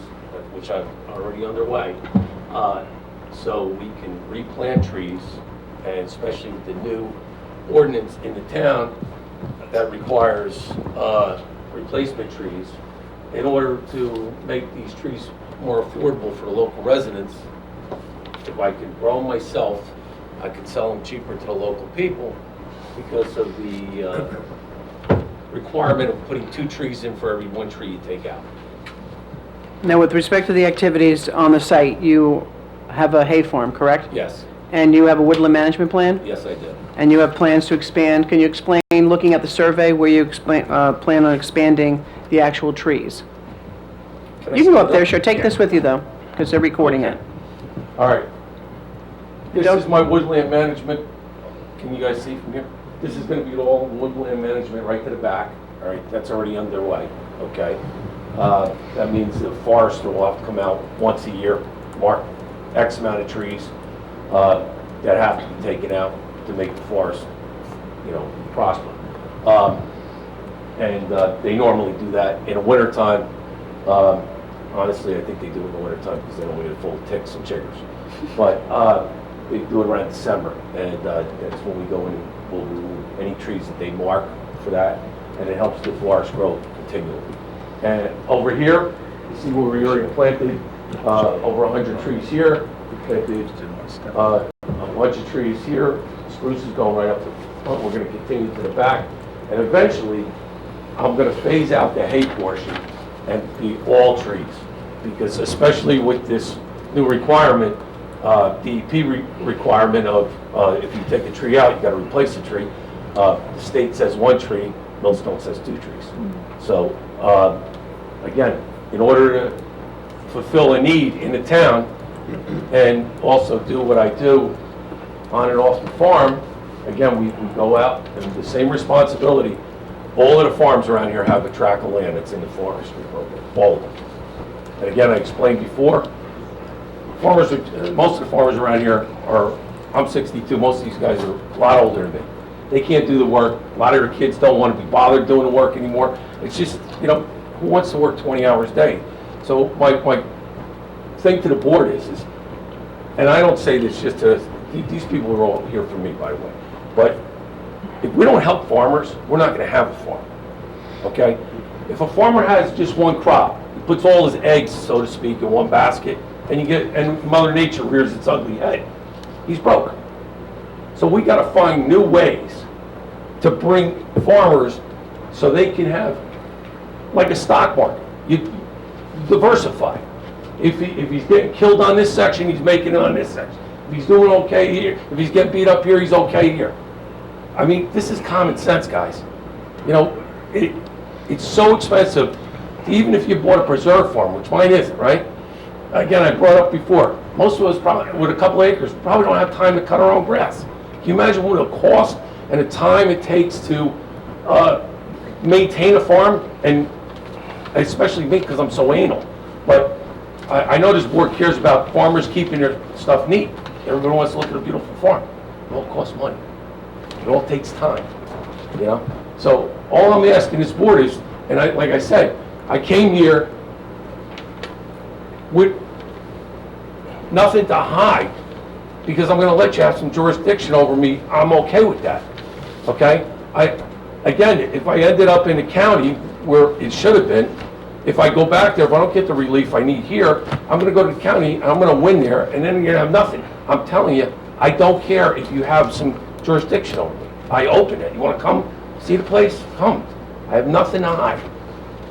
which I'm already underway, so we can replant trees, and especially with the new ordinance in the town that requires replacement trees, in order to make these trees more affordable for the local residents. If I could grow them myself, I could sell them cheaper to the local people because of the requirement of putting 2 trees in for every 1 tree you take out. Now, with respect to the activities on the site, you have a hay farm, correct? Yes, And you have a woodland management plan? yes, I did. And you have plans to expand. Can you explain, looking at the survey, where you plan on expanding the actual trees? You can go up there, sure. Take this with you, though, because they're recording it. All right. This is my woodland management. Can you guys see from here? This is going to be all woodland management right to the back. All right, that's already underway. Okay. That means the forester will have to come out once a year, mark X amount of trees that have to be taken out to make the forest, prosper. And they normally do that in the wintertime. Honestly, I think they do it in the wintertime because they don't want to get full of ticks and chiggers. But they do it around December, and that's when we go in and we'll remove any trees that they mark for that, and it helps the forest grow continually. And over here, you see where we already planted over 100 trees here. We planted a bunch of trees here. Spruce is going right up to the front. We're going to continue to the back, and eventually, I'm going to phase out the hay portion and be all trees, because especially with this new requirement, DEP requirement of if you take a tree out, you got to replace the tree. The state says 1 tree, Millstone says 2 trees. So again, in order to fulfill a need in the town and also do what I do on and off the farm, again, we go out and the same responsibility. All of the farms around here have a tract of land that's in the forestry program, all of them. And again, I explained before, most of the farmers around here are, I'm 62, most of these guys are a lot older than me. They can't do the work. A lot of their kids don't want to be bothered doing the work anymore. It's just, who wants to work 20 hours a day? So my thing to the board is, and I don't say this just to, these people are all here for me, by the way, but if we don't help farmers, we're not going to have a farm, okay? If a farmer has just 1 crop, he puts all his eggs, so to speak, in 1 basket, and Mother Nature rears its ugly head, he's broke. So we got to find new ways to bring farmers so they can have, like a stock market, you diversify. If he's getting killed on this section, he's making it on this section. If he's doing okay here, if he's getting beat up here, he's okay here. I mean, this is common sense, guys. You know, it's so expensive, even if you bought a preserve farm, which mine isn't, right? Again, I brought up before, most of us probably, with a couple acres, probably don't have time to cut our own grass. Can you imagine what the cost and the time it takes to maintain a farm? And especially me, because I'm so anal. But I know this board cares about farmers keeping their stuff neat. Everyone wants to look at a beautiful farm. It all costs money. It all takes time, you know? So all I'm asking this board is, and like I said, I came here with nothing to hide, because I'm gonna let you have some jurisdiction over me. I'm okay with that, okay? Again, if I ended up in the county where it should have been, if I go back there, if I don't get the relief I need here, I'm gonna go to the county, and I'm gonna win there, and then you're gonna have nothing. I'm telling you, I don't care if you have some jurisdiction over me. I open it. You wanna come see the place? Come. I have nothing to hide.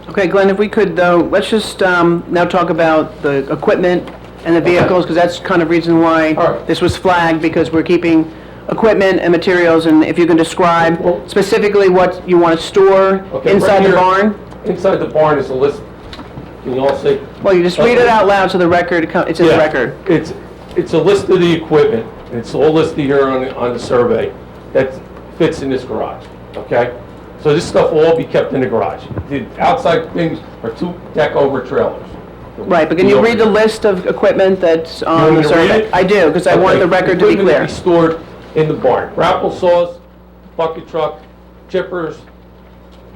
Okay, Glenn, if we could, though, let's just now talk about the equipment and the vehicles, because that's kind of reason why All right. this was flagged, because we're keeping equipment and materials, and if you can describe Well- specifically what you want to store Okay, inside right the here. barn. Inside the barn is a list. Can you all see? Well, you just read it out loud so the record, it's in the Yeah, record. It's a list of the equipment, and it's all listed here on the survey that fits in this garage, okay? So this stuff will all be kept in the garage. The outside things are 2 deck over trailers. Right, but can you read the list of equipment that's You on want me the to read survey? it? I do, because I want Okay, the record to be equipment clear. be stored in the barn. Grapple saws, bucket truck, chippers,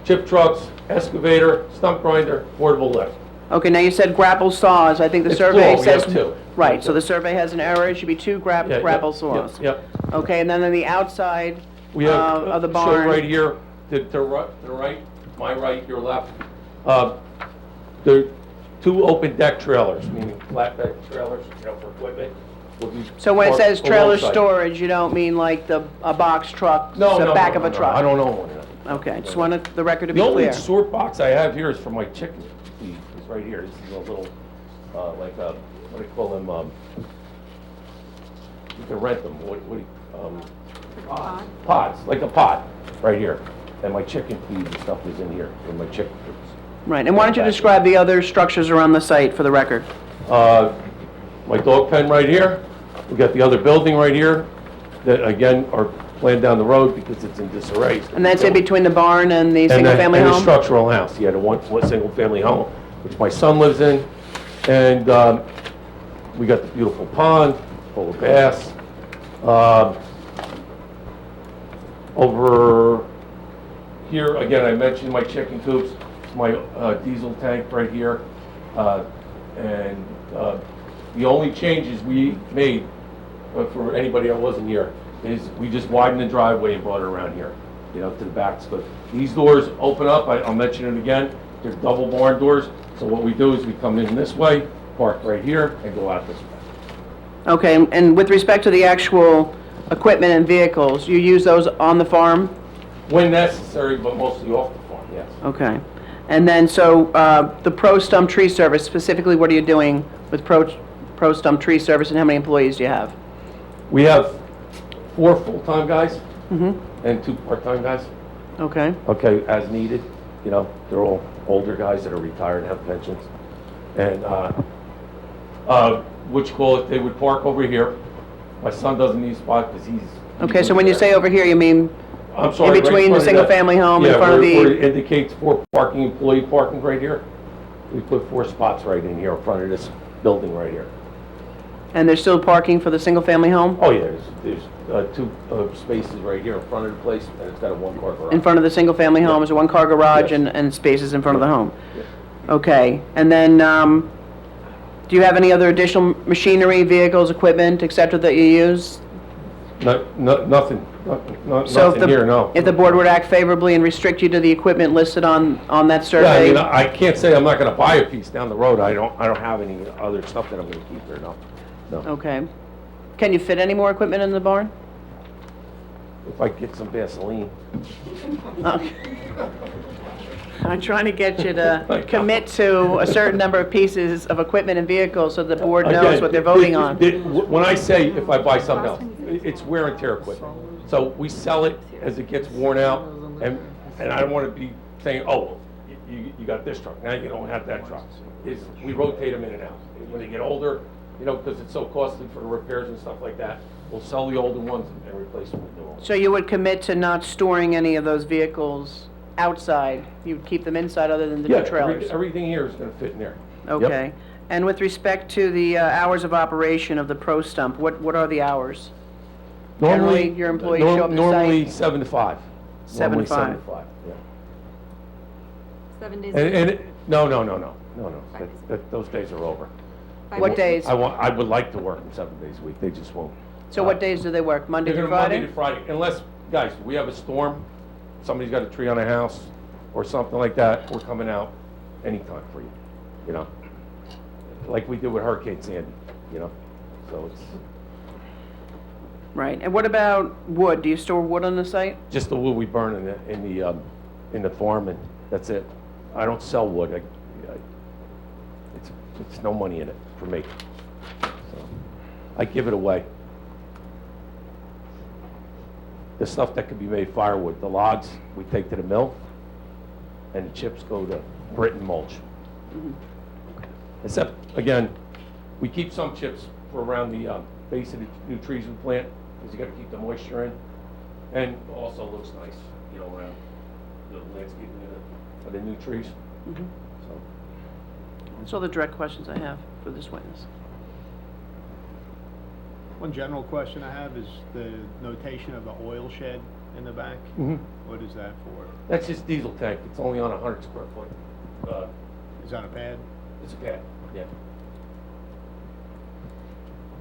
chip trucks, excavator, stump grinder, portable lift. Okay, now you said grapple saws, I think the It's survey plural, we have says... 2. Right, so the survey has an error, it should be 2 Yeah, yep, grapple yep, saws. Yep. Okay, and then on the outside We have, of the show barn... right here, to the right, my right, your left. There are 2 open deck trailers, meaning flatbed trailers, you know, for equipment. will be So when it parked says trailer alongside. storage, you don't mean like a box truck, No, the no, back no, of a no, truck? I don't know one. Okay, just wanted the record to be The only clear. sort box I have here is for my chicken feed. It's right here. This is a little, like a, what do you call them? You can rent them. What do you, pods, like a pod, right here. And my chicken feed and stuff is in here for my chicken coops. Right, and why don't you describe the other structures around the site for the record? My dog pen right here. We got the other building right here that again are planned down the road because it's in disarray. And that's in between the barn and the And single-family and the home? structural house, yeah, the one single-family home, which my son lives in. And we got the beautiful pond full of bass. Over here, again, I mentioned my chicken coops, my diesel tank right here. And the only changes we made, for anybody that wasn't here, is we just widened the driveway and brought it around here, you know, to the back. So these doors open up, I'll mention it again, they're double barn doors. So what we do is we come in this way, park right here, and go out this way. Okay, and with respect to the actual equipment and vehicles, you use those on the farm? When necessary, but mostly off the farm, yes. Okay. And then, so, the Pro Stump Tree Service, specifically, what are you doing with Pro Stump Tree Service, and how many employees do you have? We have 4 full-time guys Mm-hmm, and 2 part-time guys. okay. Okay, as needed, you know, they're all older guys that are retired and have pensions. And, they would park over here. My son doesn't need a spot because he's... Okay, so when you say over here, you mean I'm sorry, in between the single-family home, in front of where it the... indicates 4 parking, employee parking right here. We put 4 spots right in here in front of this building right here. And there's still parking for the single-family home? Oh, yeah, there's 2 spaces right here in front of the place, and it's got a 1-car garage. In front of the single-family home, is a one-car garage Yes. and spaces in front of the home? Yes. Okay, and then, do you have any other additional machinery, vehicles, equipment, et cetera, that you use? Nothing So if here, no. If the board would act favorably and restrict you to the equipment listed on that Yeah, I survey? mean, I can't say I'm not gonna buy a piece down the road. I don't have any other stuff that I'm gonna keep there, no. No. Okay. Can you fit any more equipment in the barn? If I get some Vaseline. Okay. I'm trying to get you to commit to a certain number of pieces of equipment and vehicles so the board knows Again, what they're voting on. When I say if I buy something else, it's wear and tear equipment. So we sell it as it gets worn out, and I don't want to be saying, oh, you got this truck, now you don't have that truck. We rotate them in and out. When they get older, because it's so costly for the repairs and stuff like that, we'll sell the older ones and replace them with new ones. So you would commit to not storing any of those vehicles outside? You would keep them inside other than the Yeah, new trailers? everything here is going to fit in there. Yep. Okay. And with respect to the hours of operation of the Pro Stump, what are the hours? Generally, your employees show up to Normally site? 7 to 5. 7 Normally to 5. 7 to 5, yeah. 7 days. And no. Those days are over. What days? I would like to work them 7 days a week, they just won't. So what days do they work? Monday They're through gonna Friday? Monday to Friday, unless, guys, we have a storm, somebody's got a tree on a house, or something like that, we're coming out anytime for you, Like we did with Hurricane Sandy, so it's Right. And what about wood? Do you store wood on the site? just the wood we burn in the farm, and that's it. I don't sell wood, it's no money in it for me. So, I give it away. The stuff that could be made firewood, the logs, we take to the mill, and the chips go to Britain mulch. Except, again, we keep some chips for around the base of the new trees we plant, because you gotta keep the moisture in. And also looks nice, around the landscaping of the new trees. So, That's all the direct questions I have for this witness. One general question I have is the notation of the oil shed in the back. What is that for? That's just diesel tank, it's only on 100 square foot. Is that a pad? It's a pad, yeah.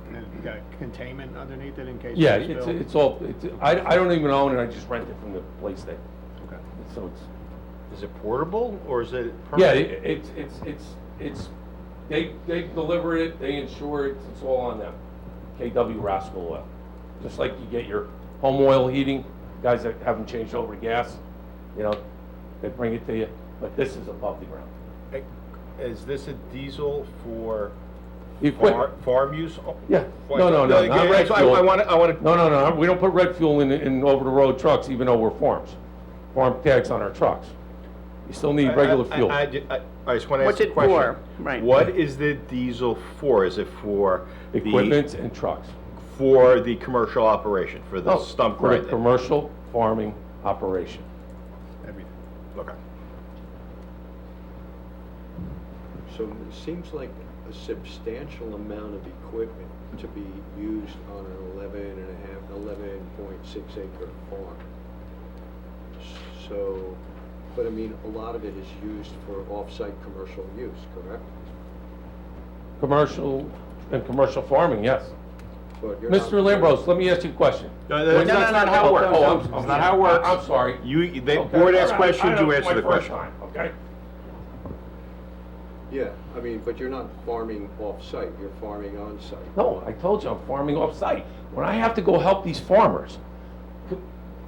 And then you got containment underneath it in case Yeah, of a spill? it's all, I don't even own it, I just rent it from the place that, Okay. so it's, Is it portable, or is it yeah, permanent? they deliver it, they insure it, it's all on them. KW Rascal Oil. Just like you get your home oil heating, guys that haven't changed over to gas, they bring it to you, but this is above the ground. Is this a diesel for The equipment. farm use? Yeah, no, not red So fuel. I want to. No, we don't put red fuel in over-the-road trucks, even though we're farms. Farm tags on our trucks. You still need regular fuel. I just want to What's ask a it question. for? Right. What is the diesel for? Is it for Equipment and trucks. for the commercial operation, for the stump For the grinding? commercial farming operation. Everything. Okay. So it seems like a substantial amount of equipment to be used on an 11.6 acre farm. So, but I mean, a lot of it is used for off-site commercial use, correct? Commercial and commercial farming, yes. But you're not- Mr. Lambros, let me ask you a question. That's not how it works. Oh, That's not how it works. I'm sorry. The Okay, board asks all right. questions, I know you it's answer my the first question. time, okay? Yeah, I mean, but you're not farming off-site, you're farming on-site. No, I told you, I'm farming off-site. When I have to go help these farmers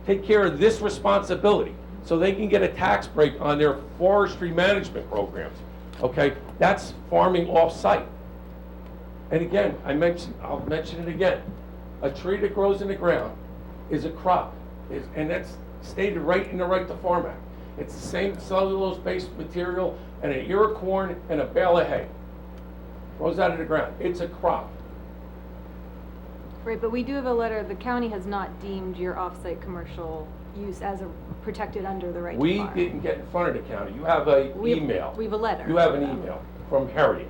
take care of this responsibility, so they can get a tax break on their forestry management programs, okay? That's farming off-site. And again, I'll mention it again. A tree that grows in the ground is a crop, and that's stated right in the Right to Farm Act. It's the same cellulose-based material and an ear of corn and a bale of hay. Grows out of the ground. It's a crop. Right, but we do have a letter, the county has not deemed your off-site commercial use as protected under the right to We farm. didn't get in front of the county. You have an email. We have a letter. You have an email from Harriet.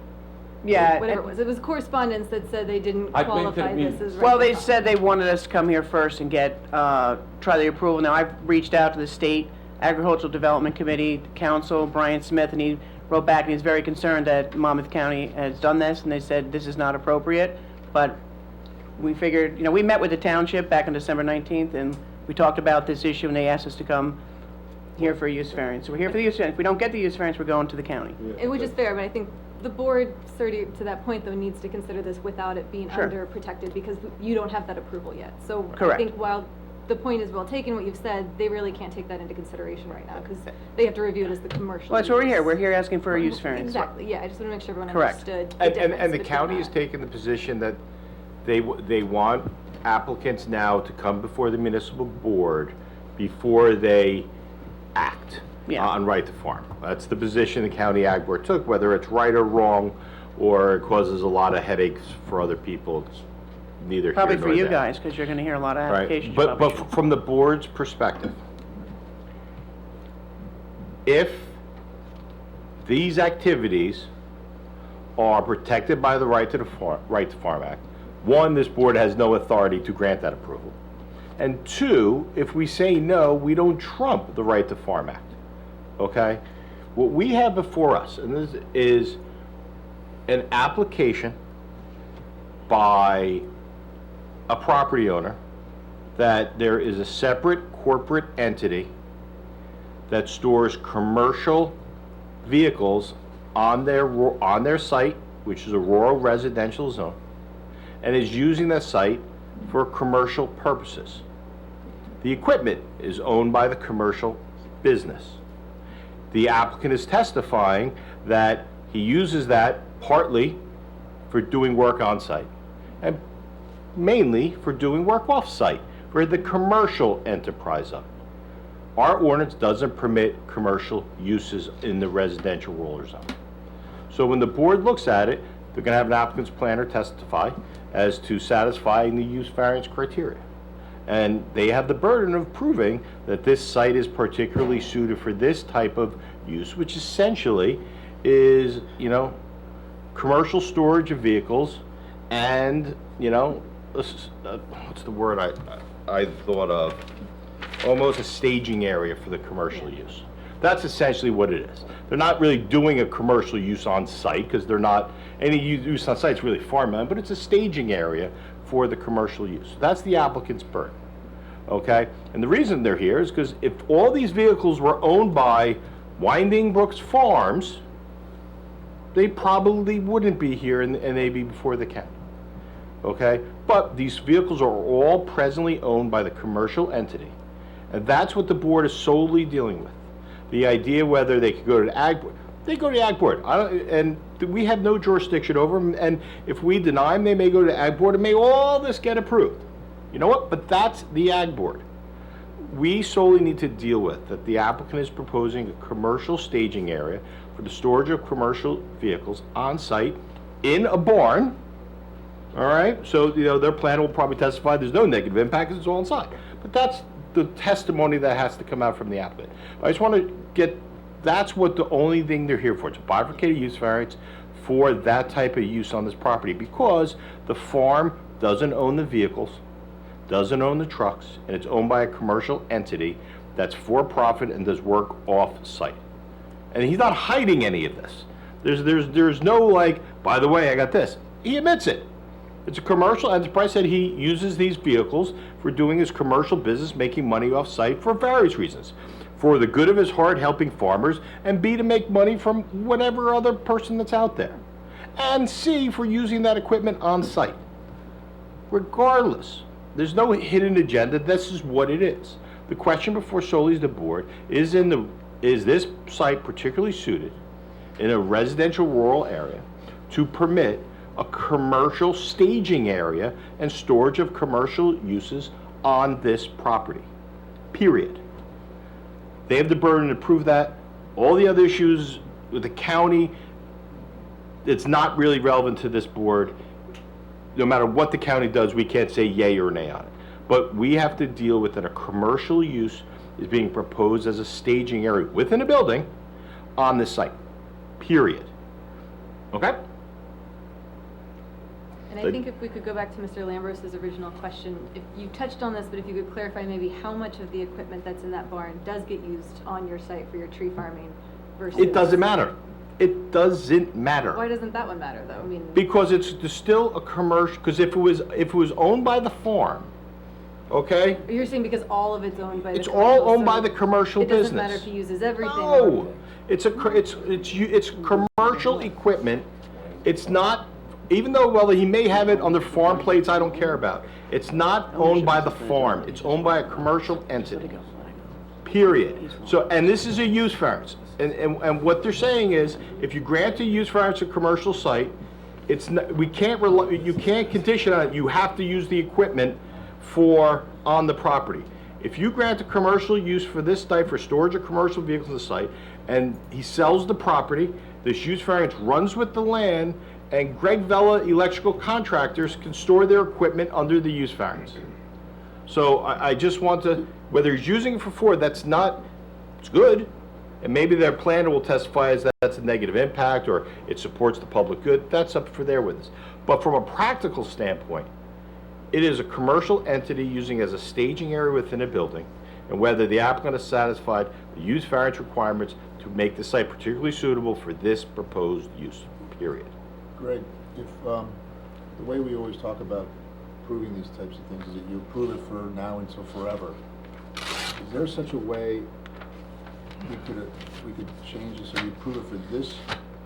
Yeah. Whatever it was. It was correspondence that said they didn't I've been to the qualify this meetings. as right Well, to they farm. said they wanted us to come here first and get, try the approval. Now, I've reached out to the State Agricultural Development Committee, Council, Brian Smith, and he wrote back and he's very concerned that Monmouth County has done this, and they said this is not appropriate. But we figured, we met with the township back on December 19th, and we talked about this issue, and they asked us to come here for a use variance. So we're here for the use variance. If we don't get the use variance, we're going to the county. Which is fair, but I think the board, to that point, though, needs to consider this without it being Sure. under protected, because you don't have that approval yet. So I Correct. think while the point is well taken, what you've said, they really can't take that into consideration right now, because they have to review it as the commercial. Well, that's what we're here. use. We're here asking for a use variance. Exactly, yeah, I just want to make sure everyone Correct. understood the And difference the between county has that. taken the position that they want applicants now to come before the municipal board before they act Yeah. on right to farm. That's the position the county ag board took, whether it's right or wrong, or it causes a lot of headaches for other people. It's neither here Probably nor for you there. guys, because you're going to hear a lot of Right, applications. but probably. from the board's perspective, if these activities are protected by the Right to Farm Act, one, this board has no authority to grant that approval. And two, if we say no, we don't trump the Right to Farm Act, okay? What we have before us, and this is an application by a property owner that there is a separate corporate entity that stores commercial vehicles on their site, which is a rural residential zone, and is using that site for commercial purposes. The equipment is owned by the commercial business. The applicant is testifying that he uses that partly for doing work on site and mainly for doing work off site for the commercial enterprise of it. Our ordinance doesn't permit commercial uses in the residential rural zone. So when the board looks at it, they're going to have an applicant's planner testify as to satisfying the use variance criteria. And they have the burden of proving that this site is particularly suited for this type of use, which essentially is, commercial storage of vehicles and, what's the word I thought of? Almost a staging area for the commercial use. That's essentially what it is. They're not really doing a commercial use on site because they're not, any use on site is really farmland, but it's a staging area for the commercial use. That's the applicant's burden, okay? And the reason they're here is because if all these vehicles were owned by Winding Brooks Farms, they probably wouldn't be here and they'd be before the county, okay? But these vehicles are all presently owned by the commercial entity, and that's what the board is solely dealing with. The idea whether they could go to the ag board, they go to the ag board. And we have no jurisdiction over them, and if we deny them, they may go to the ag board and may all this get approved. You know what? But that's the ag board. We solely need to deal with that the applicant is proposing a commercial staging area for the storage of commercial vehicles on site in a barn. All right, so their plan will probably testify there's no negative impact because it's all inside. But that's the testimony that has to come out from the applicant. But I just want to that's what the only thing they're here for. It's a bifurcated use variance for that type of use on this property because the farm doesn't own the vehicles, doesn't own the trucks, and it's owned by a commercial entity that's for profit and does work off site. And he's not hiding any of this. There's no by the way, I got this. He admits it. It's a commercial enterprise that he uses these vehicles for doing his commercial business, making money off site for various reasons. For the good of his heart, helping farmers, and B, to make money from whatever other person that's out there. And C, for using that equipment on site. Regardless, there's no hidden agenda. This is what it is. The question before solely the board is this site particularly suited in a residential rural area to permit a commercial staging area and storage of commercial uses on this property, period. They have the burden to prove that. All the other issues with the county, it's not really relevant to this board. No matter what the county does, we can't say yay or nay on it. But we have to deal with that a commercial use is being proposed as a staging area within a building on this site, period. Okay? And I think if we could go back to Mr. Lambros' original question, if you touched on this, but if you could clarify maybe how much of the equipment that's in that barn does get used on your site for your tree farming versus... It doesn't matter. It doesn't matter. Why doesn't that one matter, though? I mean... Because it's still a commercial, because if it was owned by the farm, okay? You're saying because all of it's owned by the It's commercial, all owned so by the commercial business. It doesn't matter if he uses everything. No, it's commercial equipment. It's not even though, well, he may have it on the farm plates, I don't care about. It's not owned by the farm, it's owned by a commercial entity. Period. So, and this is a use variance. And what they're saying is, if you grant a use variance to a commercial site, it's not, we can't you can't condition on it, you have to use the equipment on the property. If you grant a commercial use for this site, for storage of commercial vehicles on the site, and he sells the property, this use variance runs with the land, and Greg Vela Electrical Contractors can store their equipment under the use variance. So I just want to, whether he's using it for Ford, that's not, it's good, and maybe their planner will testify as that's a negative impact, or it supports the public good, that's up for their witness. But from a practical standpoint, it is a commercial entity using as a staging area within a building, and whether the applicant has satisfied the use variance requirements to make the site particularly suitable for this proposed use, period. Greg, if, the way we always talk about approving these types of things is that you approve it for now until forever. Is there such a way we could change this, so we approve it for this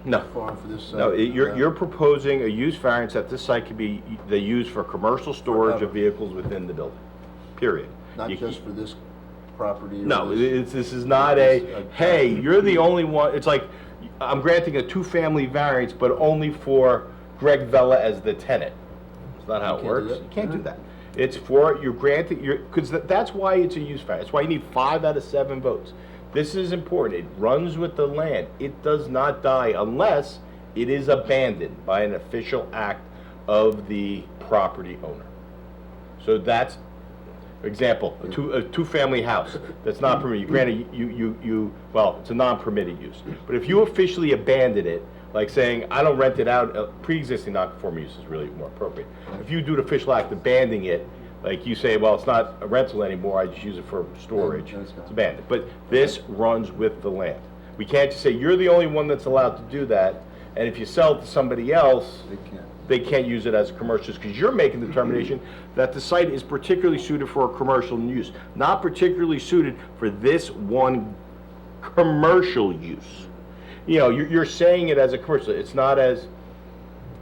No. farm, for this site? No, you're proposing a use variance that this site could be, they use for commercial storage of Forever. vehicles within the building, period. Not You- just for this property? Or No, this- this is not hey, you're the only one, it's like, I'm granting a two-family variance, but only for Greg Vela as the tenant. That's not how it You can't do works. that? You can't do that. It's for, you're granting, because that's why it's a use variance. That's why you need 5 out of 7 votes. This is important. It runs with the land. It does not die unless it is abandoned by an official act of the property owner. So that's, for example, a two-family house that's not permitted. Granted, well, it's a non-permitted use. But if you officially abandon it, like saying, I don't rent it out, pre-existing non-conforming use is really more appropriate. If you do an official act abandoning it, like you say, well, it's not a rental anymore, I just use it for storage, That's gone. it's abandoned. But this runs with the land. We can't just say, you're the only one that's allowed to do that, and if you sell it to somebody else, they can't use it as a commercial, because you're making the determination that the site is particularly suited for a commercial use, not particularly suited for this one commercial use. You know, you're saying it as a commercial, it's not as,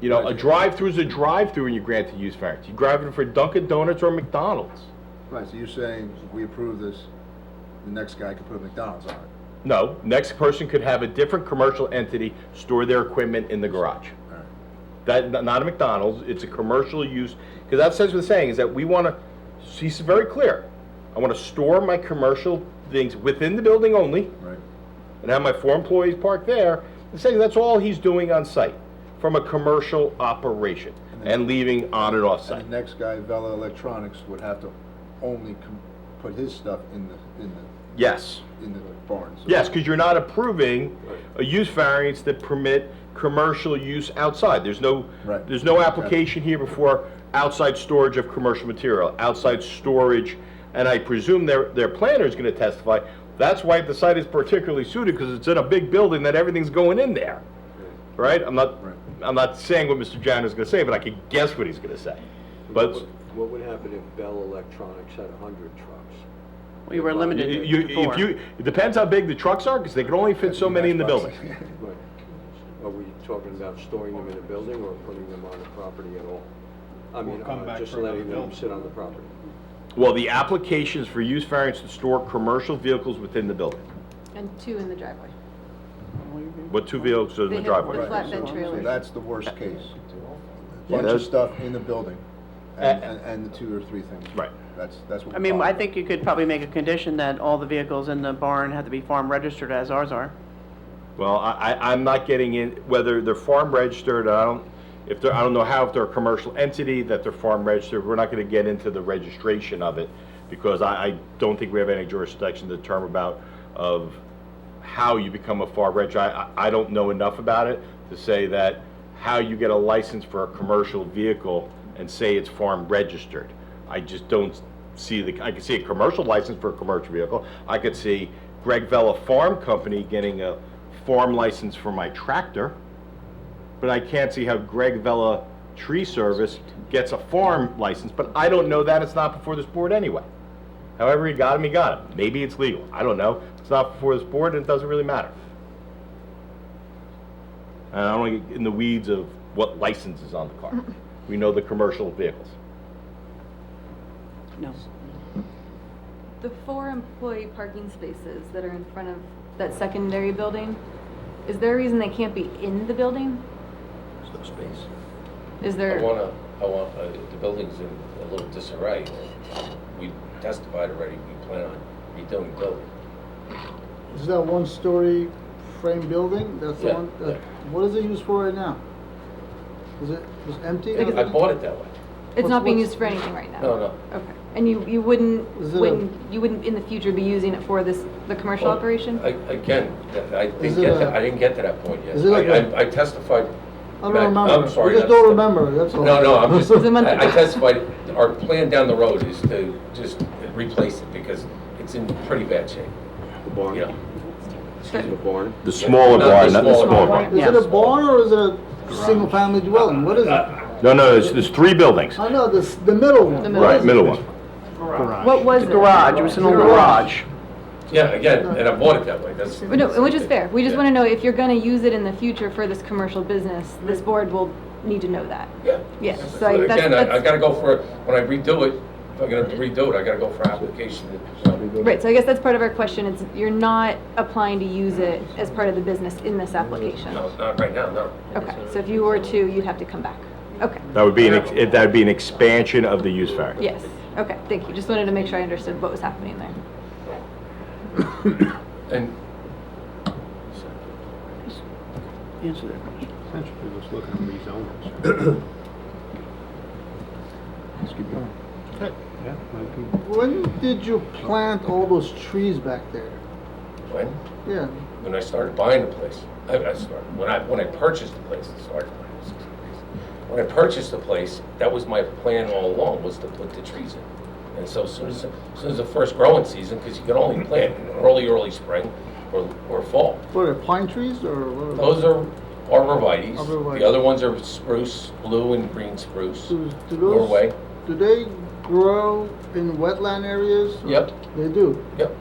you know, a drive-through is a drive-through and you grant the use variance. You drive it for Dunkin' Donuts or McDonald's. Right, so you're saying if we approve this, the next guy could put a McDonald's on it? No, next person could have a different commercial entity store their equipment in the garage. All right. That, not a McDonald's, it's a commercial use, because that says what it's saying, is that we want to, he's very clear. I want to store my commercial things within the building only, Right. and have my 4 employees parked there, and saying that's all he's doing on site, from a commercial operation, and leaving on and off And site. the next guy, Vela Electronics, would have to only put his stuff in the Yes. barn. So- Yes, because you're not approving a use variance that permit commercial use outside. There's no, Right. there's no application here before outside storage of commercial material, outside storage, and I presume their planner is gonna testify, that's why the site is particularly suited, because it's in a big building that everything's going in there. Right? I'm not saying what Mr. Janice is gonna say, but I can guess what he's gonna say. But What would happen if Bell Electronics had 100 trucks? We were limited to 4. it depends how big the trucks are, because they can only fit so many in the building. Right. Are we talking about storing them in a building or putting them on the property at all? I mean, come back just for another letting them building. sit on the property? Well, the applications for use variance to store commercial vehicles within the building. And 2 in the driveway. What 2 vehicles are in They the have driveway? the flatbed So trailers. that's the worst case. Yeah, Bunch of that's- stuff in the building, and the 2 or 3 things. Right. That's what. I mean, I think you could probably make a condition that all the vehicles in the barn have to be farm registered as ours are. Well, I'm not getting in, whether they're farm registered, I don't know how, if they're a commercial entity, that they're farm registered, we're not gonna get into the registration of it, because I don't think we have any jurisdiction to determine about of how you become a farm registered. I don't know enough about it to say that how you get a license for a commercial vehicle and say it's farm registered. I just don't see I can see a commercial license for a commercial vehicle. I could see Greg Vela Farm Company getting a farm license for my tractor, but I can't see how Greg Vela Tree Service gets a farm license, but I don't know that, it's not before this board anyway. However he got him, he got him. Maybe it's legal, I don't know. It's not before this board, and it doesn't really matter. And I don't want to get in the weeds of what license is on the car. We know the commercial vehicles. No. The 4 employee parking spaces that are in front of that secondary building, is there a reason they can't be in the building? There's no space. Is there? The building's in a little disarray. We testified already, we plan on redoing the building. Is that one-story frame building? That's the Yeah, one, yeah. what is it used for right now? Is it just empty? I bought it that way. It's not being what's- used for anything right now? No. Okay. And you wouldn't, Is it you wouldn't in the future be using it for the commercial Well, operation? Again, I Is didn't it get a- that, I didn't get to that point yet. Is it like I testified. I don't back- remember. I'm sorry. I just that's- don't remember, that's all. No, I'm just, It was a month I ago. testified, our plan down the road is to just replace it because it's in pretty bad shape. The barn. You know, The barn. The smaller Not barn, the not the smaller smaller barn. barn. Is it a barn or is it a single-family dwelling? What is it? No, there's 3 buildings. I know, the middle one. The middle. Right, middle one. What was The it? garage, it was an old garage. Yeah, again, and I bought it that way, that's. But no, which is fair. We just Yeah. want to know if you're going to use it in the future for this commercial business, this board will need to know that. Yeah. Yeah, So so I- that's- again, I that's- gotta go for, when I redo it, if I'm gonna redo it, I gotta go for application. Right, so I guess that's part of our question. It's, you're not applying to use it as part of the business in this application. No, not right now, no. Okay, so if you were to, you'd have to come back. Okay, That would be an expansion of the use variance. yes, okay, thank you. Just wanted to make sure I understood what was happening there. And Answer that question. Essentially, just looking to rezone it. Let's keep going. Yeah, I can- When did you plant all those trees back there? when? Yeah, When I started buying the place, when I purchased the place, when I purchased the place, that was my plan all along, was to put the trees in. And so as soon as the first growing season, because you can only plant in early spring or fall. what are they, pine trees or what? Those are arborvitaes. Arborvitae. The other ones are spruce, blue and green spruce, Do those, Norway. do they grow in wetland areas? Yep, They do. yep.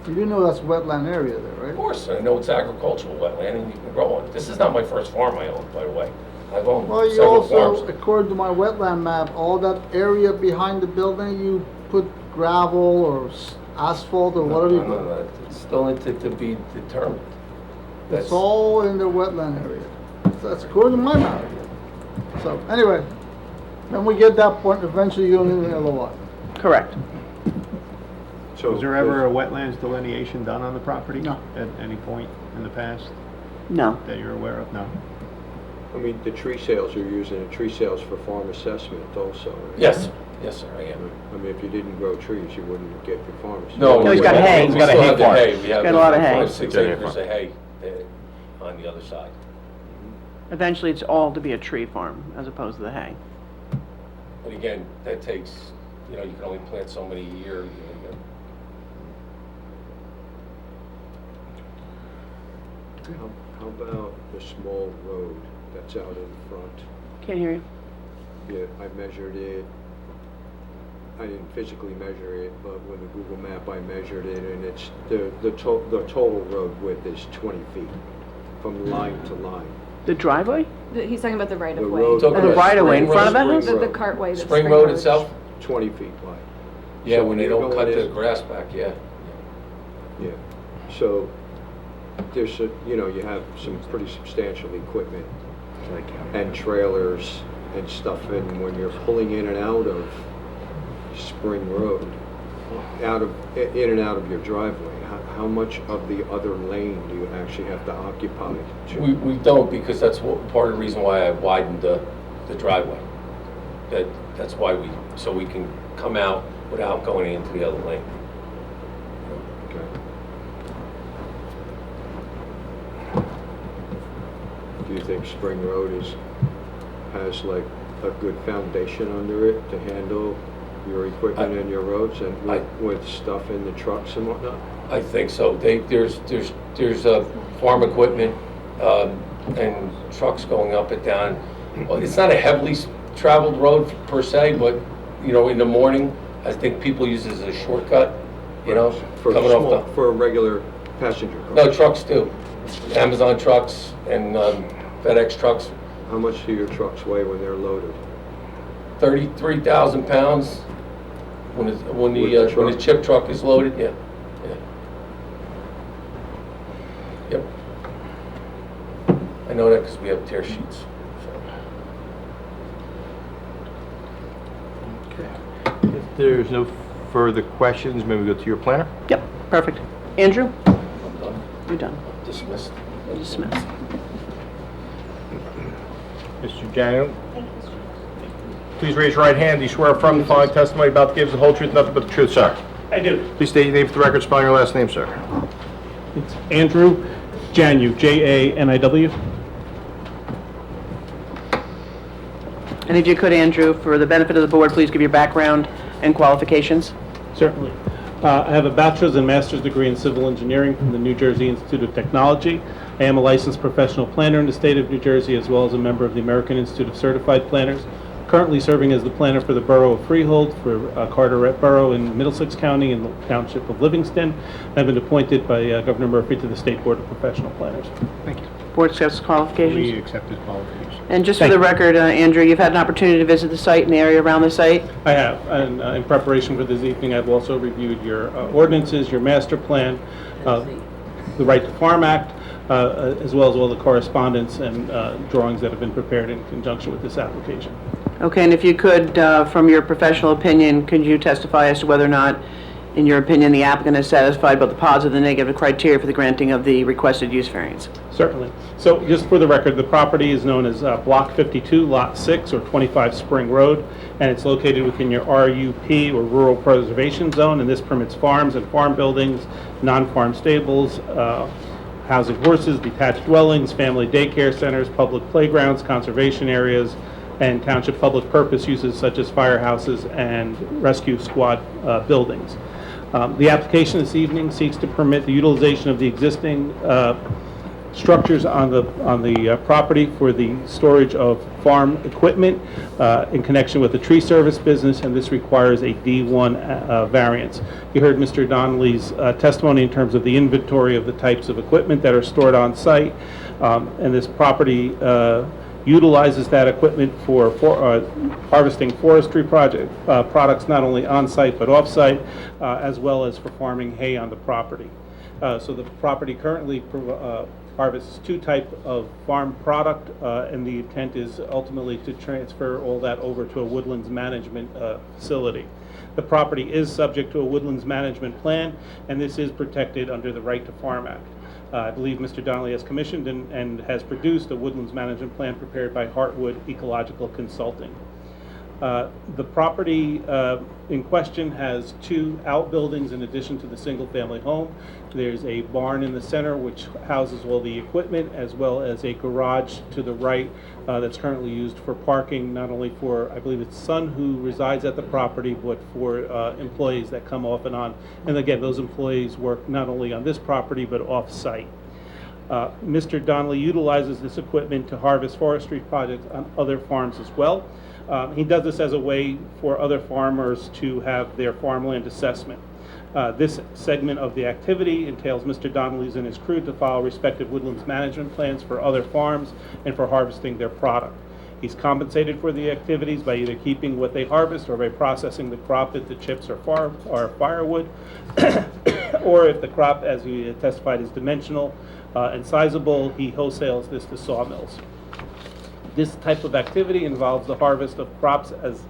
You do know that's wetland area there, right? Of course, I know it's agricultural wetland and you can grow on it. This is not my first farm I own, by the way. I've owned Well, you several also, farms. according to my wetland map, all that area behind the building, you put gravel or asphalt or whatever you put. No, it's still to be determined. It's all in the wetland area. That's according to my map. So, anyway, when we get that point, eventually you're gonna need another lot. Correct. So Was there ever a wetlands delineation done on the property? No. At any point in the past No. that you're aware of? No. I mean, the tree sales, you're using the tree sales for farm assessment also, right? Yes, yes, sir, I am. I mean, if you didn't grow trees, you wouldn't get your farm assessment. No, he's got hay. He's got a We still hay have the farm. hay. We have got a lot of hay. 5-6 acres of hay on the other side. Eventually, it's all to be a tree farm as opposed to the hay. But again, that takes, you can only plant so many a year. How about the small road that's out in front? Can't hear you. Yeah, I measured it. I didn't physically measure it, but with the Google map, I measured it, and it's, the total road width is 20 feet from line to line. The driveway? He's talking about the right The of way. road- Oh, the right of way in front of that house? The cartway. that's Spring Road itself? 20 feet wide. Yeah, So when they you're don't going cut the in- grass back, yeah. Yeah, so there's you have some pretty substantial equipment and trailers and stuff, and when you're pulling in and out of Spring Road, in and out of your driveway, how much of the other lane do you actually have to occupy? We don't, because that's part of the reason why I widened the driveway. That's why so we can come out without going into the other lane. Okay. Do you think Spring Road has like a good foundation under it to handle your equipment and your roads and with stuff in the trucks and whatnot? I think so. There's farm equipment and trucks going up and down. Well, it's not a heavily traveled road per se, but in the morning, I think people use it as a shortcut. For coming off the. for a regular passenger car? No, trucks too. Amazon trucks and FedEx trucks How much do your trucks weigh when they're loaded? 33,000 pounds when With the when the truck? chip truck is loaded, yeah. Yep. I know that because we have tear sheets. If there's no further questions, maybe we go to your planner? Yep, perfect. Andrew, I'm done. you're done. Dismissed. Dismissed. Mr. Daniel, Thank you, Mr. Chairman. please raise your right hand. Do you swear affirm the following testimony about to give us the whole truth, nothing but the truth, sir? I do. Please state your name for the record, spelling your last name, sir. It's Andrew Janu, Janiw. And if you could, Andrew, for the benefit of the board, please give your background and qualifications. Certainly. I have a bachelor's and master's degree in civil engineering from the New Jersey Institute of Technology. I am a licensed professional planner in the state of New Jersey, as well as a member of the American Institute of Certified Planners. Currently serving as the planner for the Borough of Freehold for Carteret Borough in Middlesex County in the Township of Livingston. I've been appointed by Governor Murphy to the State Board of Professional Planners. Thank you. Board accepts We qualifications. accept his qualifications. And just for Thank the you. record, Andrew, you've had an opportunity to visit the site and the area around the site? I have, and in preparation for this evening, I've also reviewed your ordinances, your master plan, the Right to Farm Act, as well as all the correspondence and drawings that have been prepared in conjunction with this application. Okay, and if you could, from your professional opinion, could you testify as to whether or not, in your opinion, the applicant is satisfied both the positive and negative criteria for the granting of the requested use variance? Certainly. So just for the record, the property is known as Block 52, Lot 6, or 25 Spring Road, and it's located within your RUP, or Rural Preservation Zone, and this permits farms and farm buildings, non-farm stables, housing horses, detached dwellings, family daycare centers, public playgrounds, conservation areas, and township public purpose uses such as firehouses and rescue squad buildings. The application this evening seeks to permit the utilization of the existing structures on the property for the storage of farm equipment in connection with the tree service business, and this requires a D1 variance. You heard Mr. Donnelly's testimony in terms of the inventory of the types of equipment that are stored on site, and this property utilizes that equipment for harvesting forestry products not only on site but off site, as well as for farming hay on the property. So the property currently harvests two types of farm product, and the intent is ultimately to transfer all that over to a woodlands management facility. The property is subject to a woodlands management plan, and this is protected under the Right to Farm Act. I believe Mr. Donnelly has commissioned and has produced a woodlands management plan prepared by Heartwood Ecological Consulting. The property in question has two outbuildings in addition to the single-family home. There's a barn in the center which houses all the equipment, as well as a garage to the right that's currently used for parking, not only for, I believe it's son who resides at the property, but for employees that come off and on. And again, those employees work not only on this property but off-site. Mr. Donnelly utilizes this equipment to harvest forestry projects on other farms as well. He does this as a way for other farmers to have their farmland assessment. This segment of the activity entails Mr. Donnelly's and his crew to follow respective woodlands management plans for other farms and for harvesting their product. He's compensated for the activities by either keeping what they harvest or by processing the crop into chips or firewood, or if the crop, as he testified, is dimensional and sizable, he wholesales this to sawmills. This type of activity involves the harvest of crops as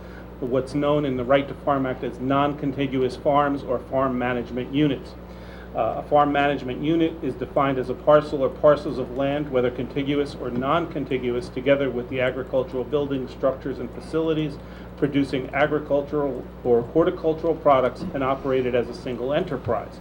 what's known in the Right to Farm Act as non-contiguous farms or farm management units. A farm management unit is defined as a parcel or parcels of land, whether contiguous or non-contiguous, together with the agricultural buildings, structures, and facilities, producing agricultural or horticultural products and operated as a single enterprise.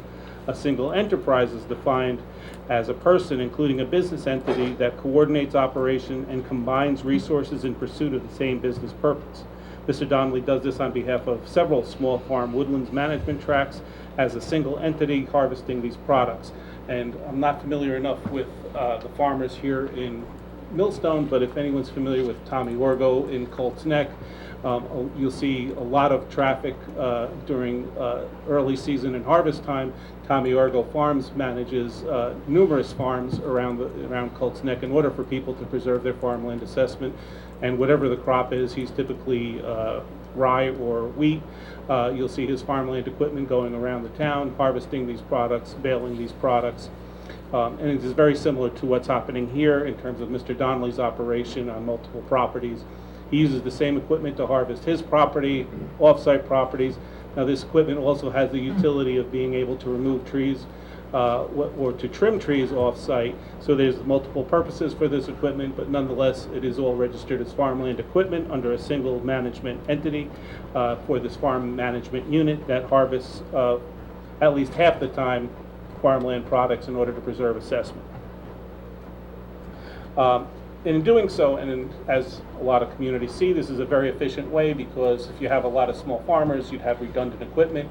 A single enterprise is defined as a person, including a business entity, that coordinates operation and combines resources in pursuit of the same business purpose. Mr. Donnelly does this on behalf of several small farm woodlands management tracts as a single entity harvesting these products. And I'm not familiar enough with the farmers here in Millstone, but if anyone's familiar with Tommy Orgo in Colts Neck, you'll see a lot of traffic during early season and harvest time. Tommy Orgo Farms manages numerous farms around Colts Neck in order for people to preserve their farmland assessment. And whatever the crop is, he's typically rye or wheat. You'll see his farmland equipment going around the town, harvesting these products, baling these products. And it is very similar to what's happening here in terms of Mr. Donnelly's operation on multiple properties. He uses the same equipment to harvest his property, off-site properties. Now, this equipment also has the utility of being able to remove trees or to trim trees off-site. So there's multiple purposes for this equipment, but nonetheless, it is all registered as farmland equipment under a single management entity for this farm management unit that harvests at least half the time farmland products in order to preserve assessment. In doing so, and as a lot of communities see, this is a very efficient way because if you have a lot of small farmers, you'd have redundant equipment.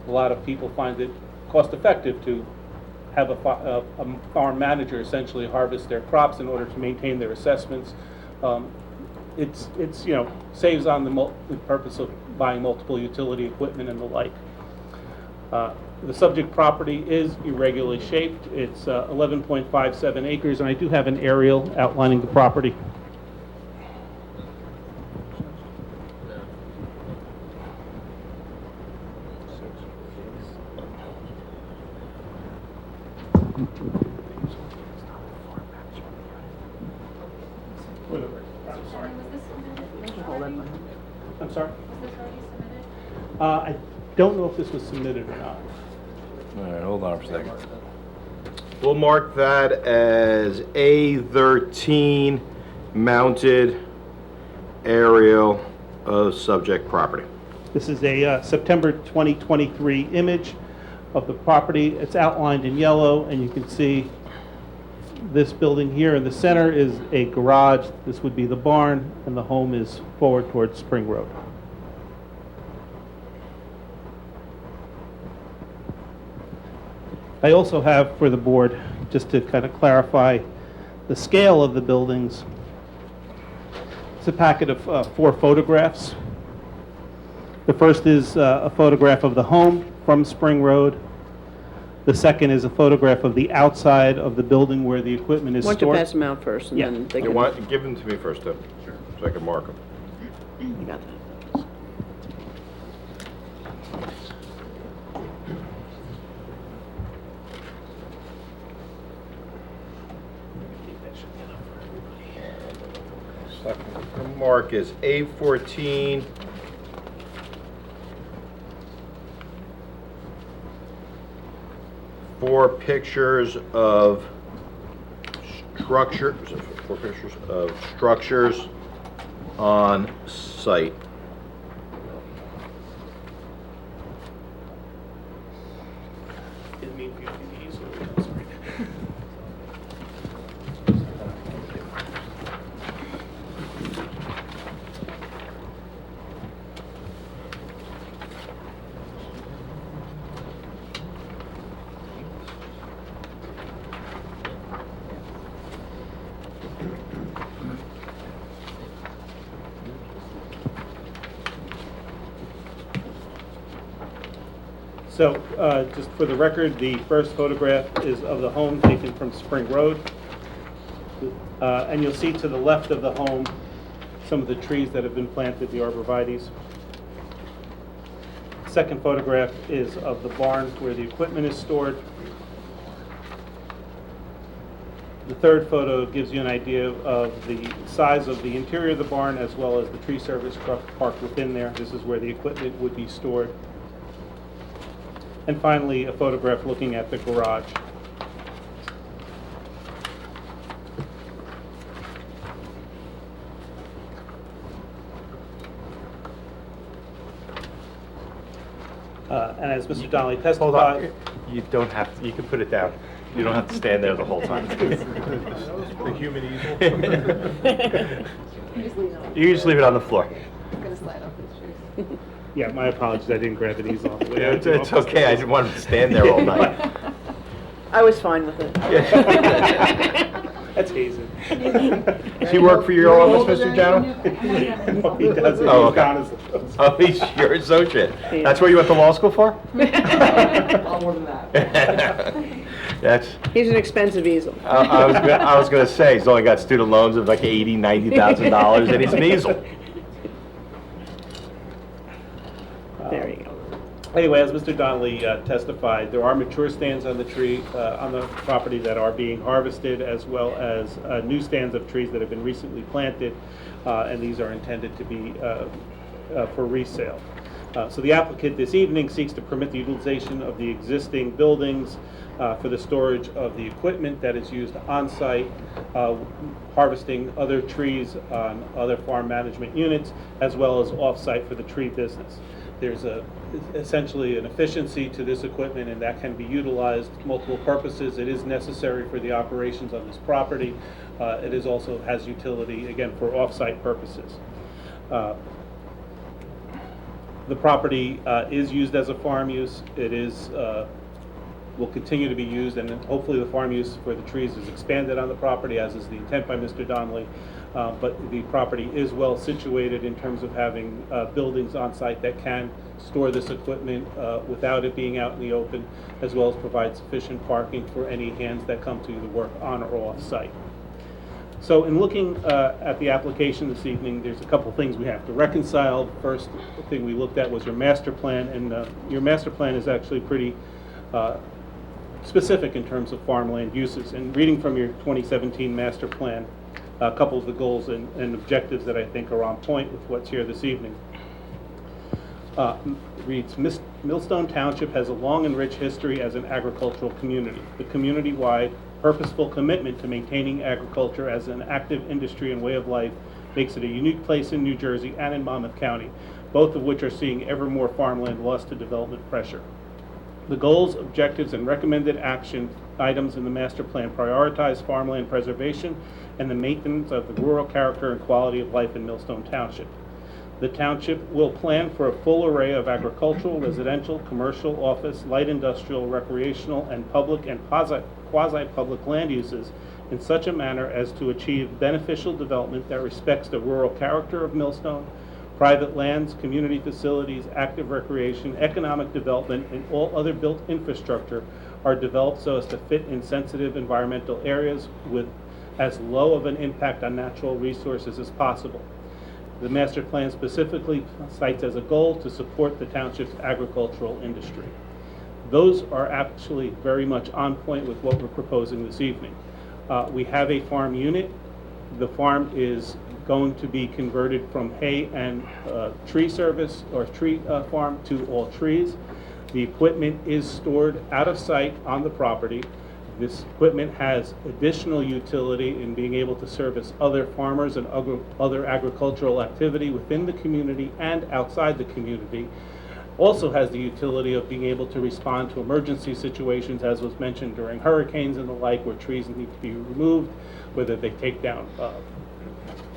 A lot of people find it cost-effective to have a farm manager essentially harvest their crops in order to maintain their assessments. It's saves on the purpose of buying multiple utility equipment and the like. The subject property is irregularly shaped. It's 11.57 acres, and I do have an aerial outlining the property. I'm sorry? Was this already submitted? I don't know if this was submitted or not. All right, hold on for a second. We'll mark that as A13 mounted aerial of subject property. This is a September 2023 image of the property. It's outlined in yellow, and you can see this building here in the center is a garage. This would be the barn, and the home is forward towards Spring Road. I also have for the board, just to kind of clarify the scale of the buildings, it's a packet of 4 photographs. The first is a photograph of the home from Spring Road. The second is a photograph of the outside of the building where the equipment is Why stored. don't you pass them out first, and Yeah. then they You can... want, give them to me first, then, so I can mark them. You got that. The mark is A14. Four pictures of structures, 4 pictures of structures on site. Didn't mean for you to be easy. I'm sorry. So, just for the record, the first photograph is of the home taken from Spring Road. And you'll see to the left of the home some of the trees that have been planted, the arborvitaes. Second photograph is of the barn where the equipment is stored. The third photo gives you an idea of the size of the interior of the barn as well as the tree service truck parked within there. This is where the equipment would be stored. And finally, a photograph looking at the garage. And as Mr. Donnelly testified... You don't have to, you can put it down. You don't have to stand there the whole time. The human easel. You just leave it on the floor. Yeah, my apologies, I didn't grab it easy off the way. Yeah, it's okay, I didn't want him to stand there all night. I was fine with it. That's Hazen. Does he work for your office, Mr. Jano? No, he doesn't. Oh, He's okay. gone as Oh, he's your associate. That's what you went to law school for? More than that. That's, He's an expensive easel. I was gonna say, he's only got student loans of like $80,000, $90,000, and he's an easel. There you go. Anyway, as Mr. Donnelly testified, there are mature stands on the tree, on the property that are being harvested, as well as new stands of trees that have been recently planted, and these are intended to be for resale. So the applicant this evening seeks to permit the utilization of the existing buildings for the storage of the equipment that is used on-site, harvesting other trees on other farm management units, as well as off-site for the tree business. There's essentially an efficiency to this equipment, and that can be utilized multiple purposes. It is necessary for the operations on this property. It is also has utility, again, for off-site purposes. The property is used as a farm use. It is will continue to be used, and hopefully the farm use for the trees is expanded on the property, as is the intent by Mr. Donnelly. But the property is well situated in terms of having buildings on site that can store this equipment without it being out in the open, as well as provide sufficient parking for any hands that come to either work on or off site. So in looking at the application this evening, there's a couple things we have to reconcile. First thing we looked at was your master plan, and your master plan is actually pretty specific in terms of farmland uses. And reading from your 2017 master plan, a couple of the goals and objectives that I think are on point with what's here this evening. Reads, Millstone Township has a long and rich history as an agricultural community. The community-wide, purposeful commitment to maintaining agriculture as an active industry and way of life makes it a unique place in New Jersey and in Monmouth County, both of which are seeing ever more farmland lost to development pressure. The goals, objectives, and recommended action items in the master plan prioritize farmland preservation and the maintenance of the rural character and quality of life in Millstone Township. The township will plan for a full array of agricultural, residential, commercial, office, light industrial, recreational, and public and quasi-public land uses in such a manner as to achieve beneficial development that respects the rural character of Millstone. Private lands, community facilities, active recreation, economic development, and all other built infrastructure are developed so as to fit in sensitive environmental areas with as low of an impact on natural resources as possible. The master plan specifically cites as a goal to support the township's agricultural industry. Those are actually very much on point with what we're proposing this evening. We have a farm unit. The farm is going to be converted from hay and tree service or tree farm to all trees. The equipment is stored out of sight on the property. This equipment has additional utility in being able to service other farmers and other agricultural activity within the community and outside the community. Also has the utility of being able to respond to emergency situations, as was mentioned during hurricanes and the like, where trees need to be removed, whether they take down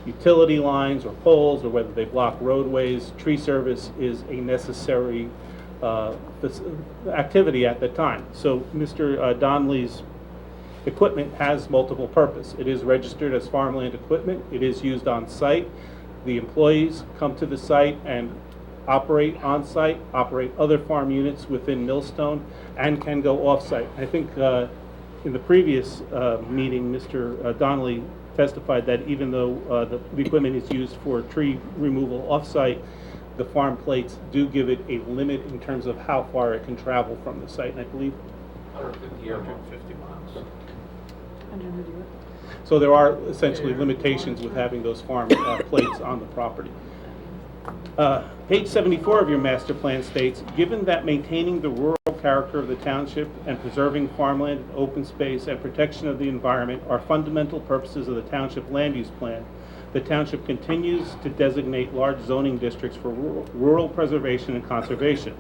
utility lines or poles, or whether they block roadways. Tree service is a necessary activity at the time. So Mr. Donnelly's equipment has multiple purpose. It is registered as farmland equipment. It is used on site. The employees come to the site and operate on site, operate other farm units within Millstone, and can go off site. I think in the previous meeting, Mr. Donnelly testified that even though the equipment is used for tree removal off site, the farm plates do give it a limit in terms of how far it can travel from the site, and I believe 150 miles. So there are essentially limitations with having those farm plates on the property. Page 74 of your master plan states, given that maintaining the rural character of the township and preserving farmland, open space, and protection of the environment are fundamental purposes of the township land use plan, the township continues to designate large zoning districts for rural preservation and conservation.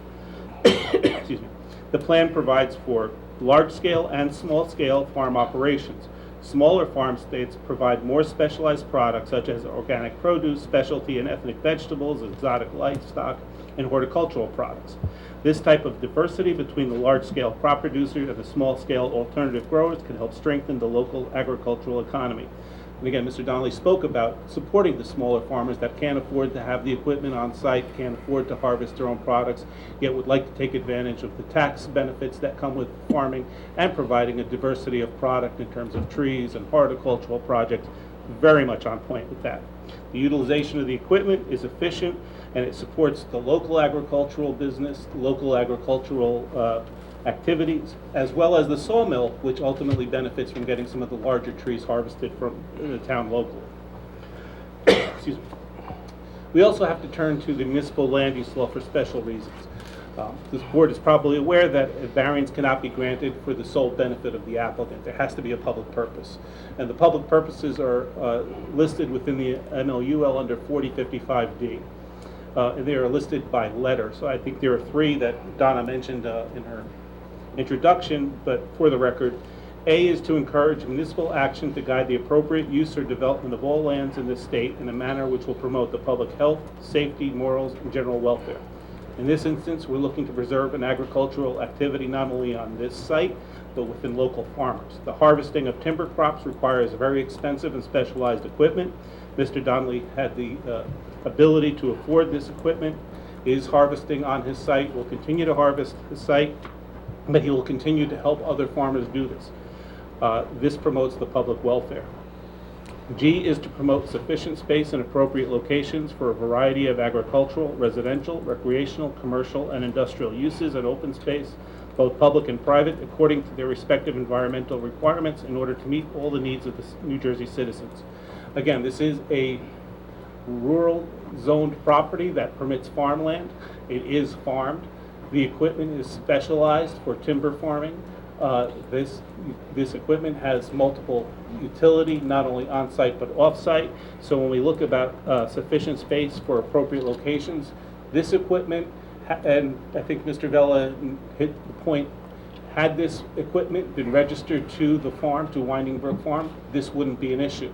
Excuse me. The plan provides for large-scale and small-scale farm operations. Smaller farm states provide more specialized products such as organic produce, specialty and ethnic vegetables, exotic livestock, and horticultural products. This type of diversity between the large-scale crop producers and the small-scale alternative growers can help strengthen the local agricultural economy. And again, Mr. Donnelly spoke about supporting the smaller farmers that can't afford to have the equipment on site, can't afford to harvest their own products, yet would like to take advantage of the tax benefits that come with farming and providing a diversity of product in terms of trees and horticultural projects. Very much on point with that. The utilization of the equipment is efficient and it supports the local agricultural business, local agricultural activities, as well as the sawmill, which ultimately benefits from getting some of the larger trees harvested from the town locally. Excuse me. We also have to turn to the municipal land use law for special reasons. This board is probably aware that a variance cannot be granted for the sole benefit of the applicant. There has to be a public purpose. And the public purposes are listed within the MLUL under 4055D. And they are listed by letter. So I think there are three that Donna mentioned in her introduction, but for the record, A is to encourage municipal action to guide the appropriate use or development of all lands in the state in a manner which will promote the public health, safety, morals, and general welfare. In this instance, we're looking to preserve an agricultural activity not only on this site, but within local farmers. The harvesting of timber crops requires very expensive and specialized equipment. Mr. Donnelly had the ability to afford this equipment, is harvesting on his site, will continue to harvest his site, but he will continue to help other farmers do this. This promotes the public welfare. G is to promote sufficient space and appropriate locations for a variety of agricultural, residential, recreational, commercial, and industrial uses and open space, both public and private, according to their respective environmental requirements in order to meet all the needs of the New Jersey citizens. Again, this is a rural zoned property that permits farmland. It is farmed. The equipment is specialized for timber farming. This equipment has multiple utility, not only on-site but off-site. So when we look about sufficient space for appropriate locations, this equipment, and I think Mr. Vella hit the point, had this equipment been registered to the farm, to Winding Brook Farm, this wouldn't be an issue.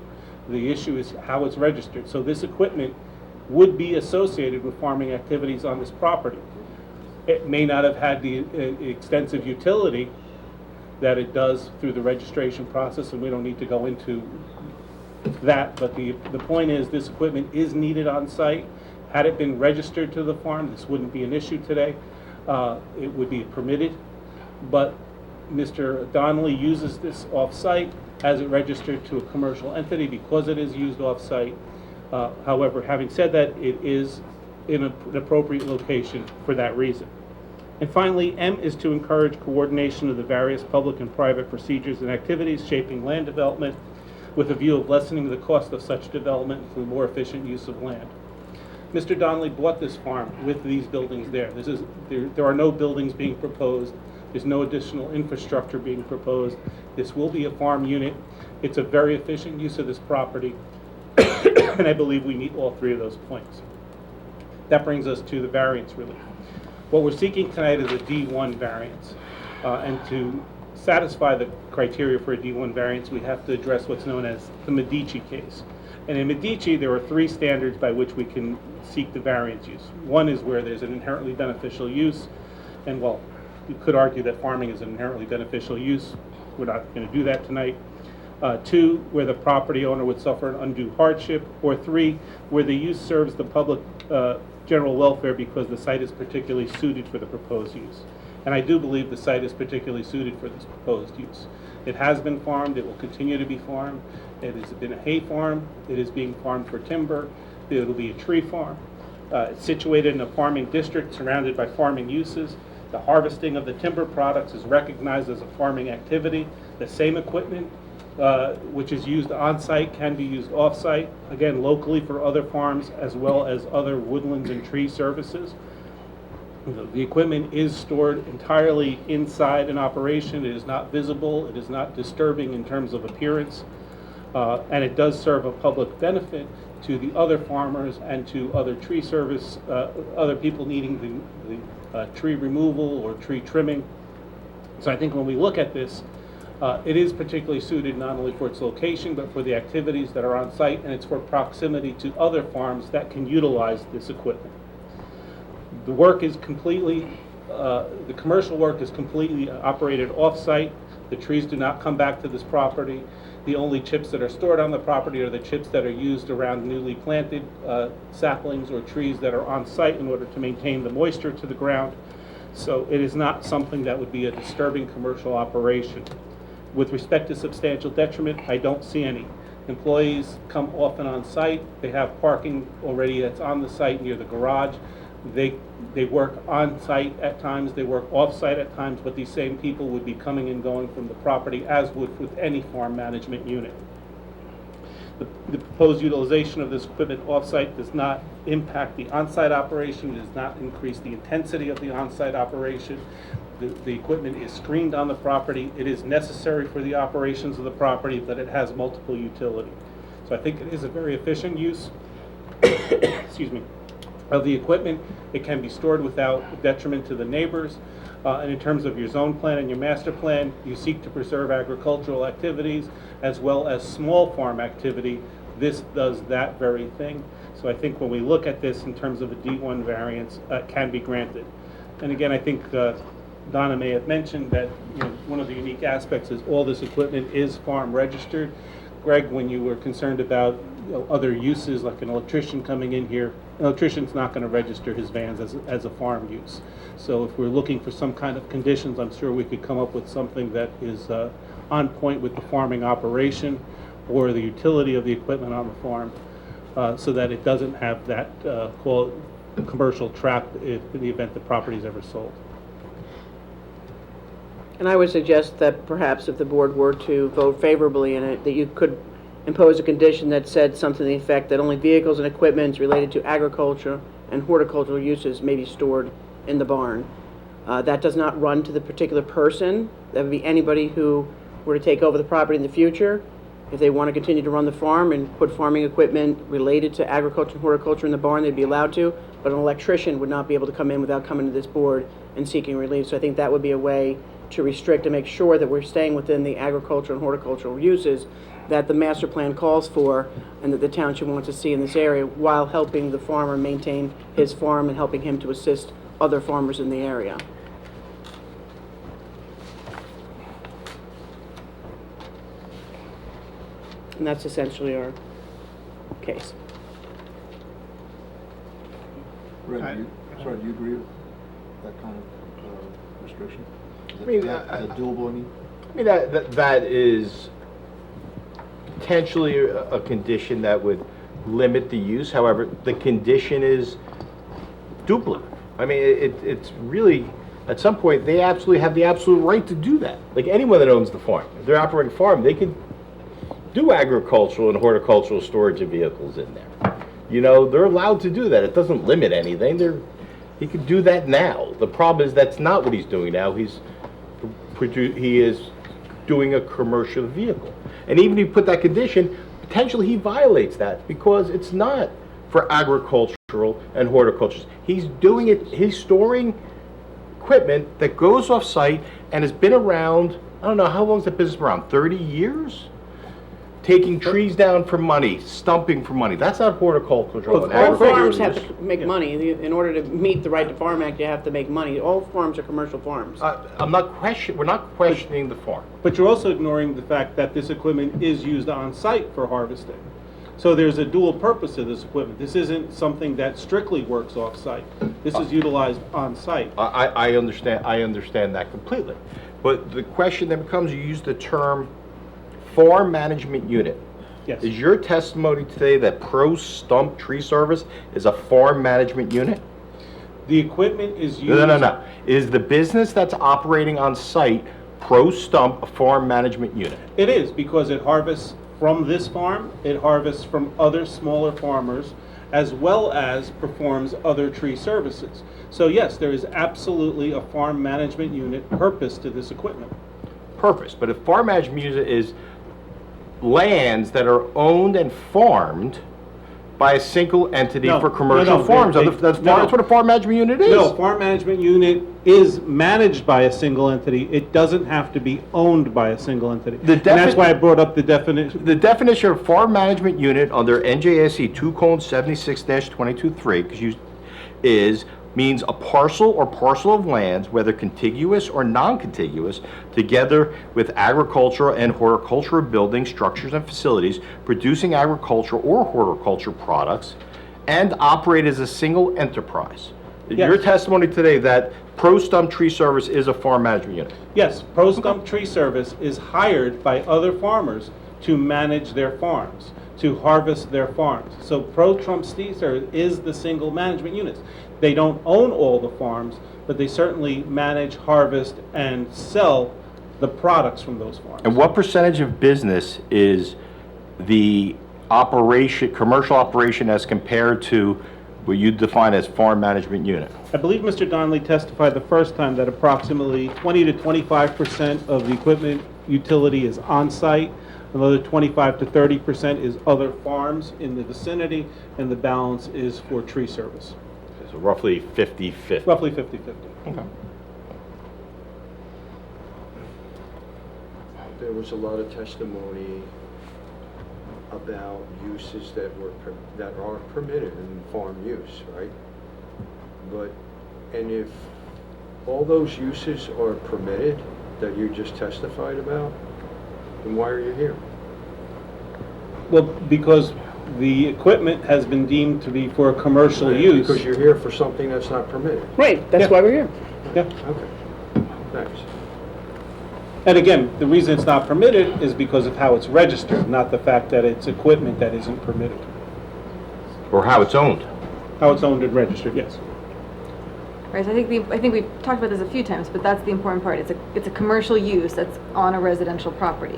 The issue is how it's registered. So this equipment would be associated with farming activities on this property. It may not have had the extensive utility that it does through the registration process, and we don't need to go into that, but the point is this equipment is needed on site. Had it been registered to the farm, this wouldn't be an issue today. It would be permitted, but Mr. Donnelly uses this off-site, has it registered to a commercial entity because it is used off-site. However, having said that, it is in an appropriate location for that reason. And finally, M is to encourage coordination of the various public and private procedures and activities shaping land development with a view of lessening the cost of such development through more efficient use of land. Mr. Donnelly bought this farm with these buildings there. There are no buildings being proposed. There's no additional infrastructure being proposed. This will be a farm unit. It's a very efficient use of this property, and I believe we meet all three of those points. That brings us to the variance relief. What we're seeking tonight is a D1 variance, and to satisfy the criteria for a D1 variance, we have to address what's known as the Medici case. And in Medici, there are three standards by which we can seek the variance use. One is where there's an inherently beneficial use, and well, you could argue that farming is an inherently beneficial use. We're not going to do that tonight. Two, where the property owner would suffer an undue hardship. Or three, where the use serves the public general welfare because the site is particularly suited for the proposed use. And I do believe the site is particularly suited for this proposed use. It has been farmed, it will continue to be farmed. It has been a hay farm, it is being farmed for timber, it will be a tree farm. It's situated in a farming district surrounded by farming uses. The harvesting of the timber products is recognized as a farming activity. The same equipment which is used on-site can be used off-site, again locally for other farms as well as other woodlands and tree services. The equipment is stored entirely inside an operation. It is not visible, it is not disturbing in terms of appearance, and it does serve a public benefit to the other farmers and to other tree service, other people needing the tree removal or tree trimming. So I think when we look at this, it is particularly suited not only for its location, but for the activities that are on site, and it's for proximity to other farms that can utilize this equipment. The work is completely, the commercial work is completely operated off-site. The trees do not come back to this property. The only chips that are stored on the property are the chips that are used around newly planted saplings or trees that are on site in order to maintain the moisture to the ground. So it is not something that would be a disturbing commercial operation. With respect to substantial detriment, I don't see any. Employees come often on site. They have parking already that's on the site near the garage. They work on site at times, they work off site at times, but these same people would be coming and going from the property as would with any farm management unit. The proposed utilization of this equipment off-site does not impact the on-site operation, it does not increase the intensity of the on-site operation. The equipment is screened on the property. It is necessary for the operations of the property, but it has multiple utility. So I think it is a very efficient use excuse me, of the equipment. It can be stored without detriment to the neighbors. And in terms of your zone plan and your master plan, you seek to preserve agricultural activities as well as small farm activity. This does that very thing. So I think when we look at this in terms of a D1 variance, can be granted. And again, I think Donna may have mentioned that one of the unique aspects is all this equipment is farm registered. Greg, when you were concerned about other uses like an electrician coming in here, an electrician's not going to register his vans as a farm use. So if we're looking for some kind of conditions, I'm sure we could come up with something that is on point with the farming operation or the utility of the equipment on the farm, so that it doesn't have that commercial trap in the event the property is ever sold. And I would suggest that perhaps if the board were to vote favorably in it, that you could impose a condition that said something to the effect that only vehicles and equipment related to agriculture and horticultural uses may be stored in the barn. That does not run to the particular person. That would be anybody who were to take over the property in the future. If they want to continue to run the farm and put farming equipment related to agriculture and horticulture in the barn, they'd be allowed to, but an electrician would not be able to come in without coming to this board and seeking relief. So I think that would be a way to restrict and make sure that we're staying within the agricultural and horticultural uses that the master plan calls for and that the township wants to see in this area, while helping the farmer maintain his farm and helping him to assist other farmers in the area. And that's essentially our case. Red, do you agree with that kind of restriction? I mean, is that doable? I mean, that is potentially a condition that would limit the use. However, the condition is duplicative. I mean, it's really, at some point, they absolutely have the absolute right to do that. Like anyone that owns the farm, if they're operating a farm, they can do agricultural and horticultural storage of vehicles in there. They're allowed to do that. It doesn't limit anything. He could do that now. The problem is that's not what he's doing now. He is doing a commercial vehicle. And even if you put that condition, potentially he violates that because it's not for agricultural and horticulture. He's doing it, he's storing equipment that goes off site and has been around, I don't know, how long has that business been around? 30 years? Taking trees down for money, stumping for money. That's not horticultural and All agricultural. farms have to make money. In order to meet the Right to Farm Act, you have to make money. All farms are commercial farms. we're not questioning the farm. But you're also ignoring the fact that this equipment is used on site for harvesting. So there's a dual purpose to this equipment. This isn't something that strictly works off site. This is utilized on site. I understand that completely. But the question then becomes, you use the term farm management unit. Yes. Is your testimony today that Pro Stump Tree Service is a farm management unit? The equipment is used... No. Is the business that's operating on site Pro Stump a farm management unit? It is, because it harvests from this farm, it harvests from other smaller farmers, as well as performs other tree services. So yes, there is absolutely a farm management unit purpose to this equipment. Purpose, but if farm management unit is lands that are owned and farmed by a single entity for commercial farms. That's what a farm management unit is. No, farm management unit is managed by a single entity. It doesn't have to be owned by a single entity. And that's why I brought up the definition. The definition of farm management unit under NJSE 2:76-22(3) is means a parcel or parcel of lands, whether contiguous or non-contiguous, together with agricultural and horticultural buildings, structures, and facilities producing agricultural or horticultural products, and operate as a single enterprise. Your Yes. testimony today that Pro Stump Tree Service is a farm management unit. Yes, Pro Stump Tree Service is hired by other farmers to manage their farms, to harvest their farms. So Pro Stump Tree Service is the single management unit. They don't own all the farms, but they certainly manage, harvest, and sell the products from those farms. And what percentage of business is the operation, commercial operation, as compared to what you define as farm management unit? I believe Mr. Donnelly testified the first time that approximately 20 to 25% of the equipment utility is on-site, another 25 to 30% is other farms in the vicinity, and the balance is for tree service. So roughly 50-50. Roughly 50-50. Okay. There was a lot of testimony about uses that are permitted in farm use, right? And if all those uses are permitted that you just testified about, then why are you here? Well, because the equipment has been deemed to be for a commercial use. Because you're here for something that's not permitted. Right, that's why we're here. Yeah. Okay, thanks. And again, the reason it's not permitted is because of how it's registered, not the fact that it's equipment that isn't permitted. Or how it's owned. How it's owned and registered, yes. Right, so I think we've talked about this a few times, but that's the important part. It's a commercial use that's on a residential property.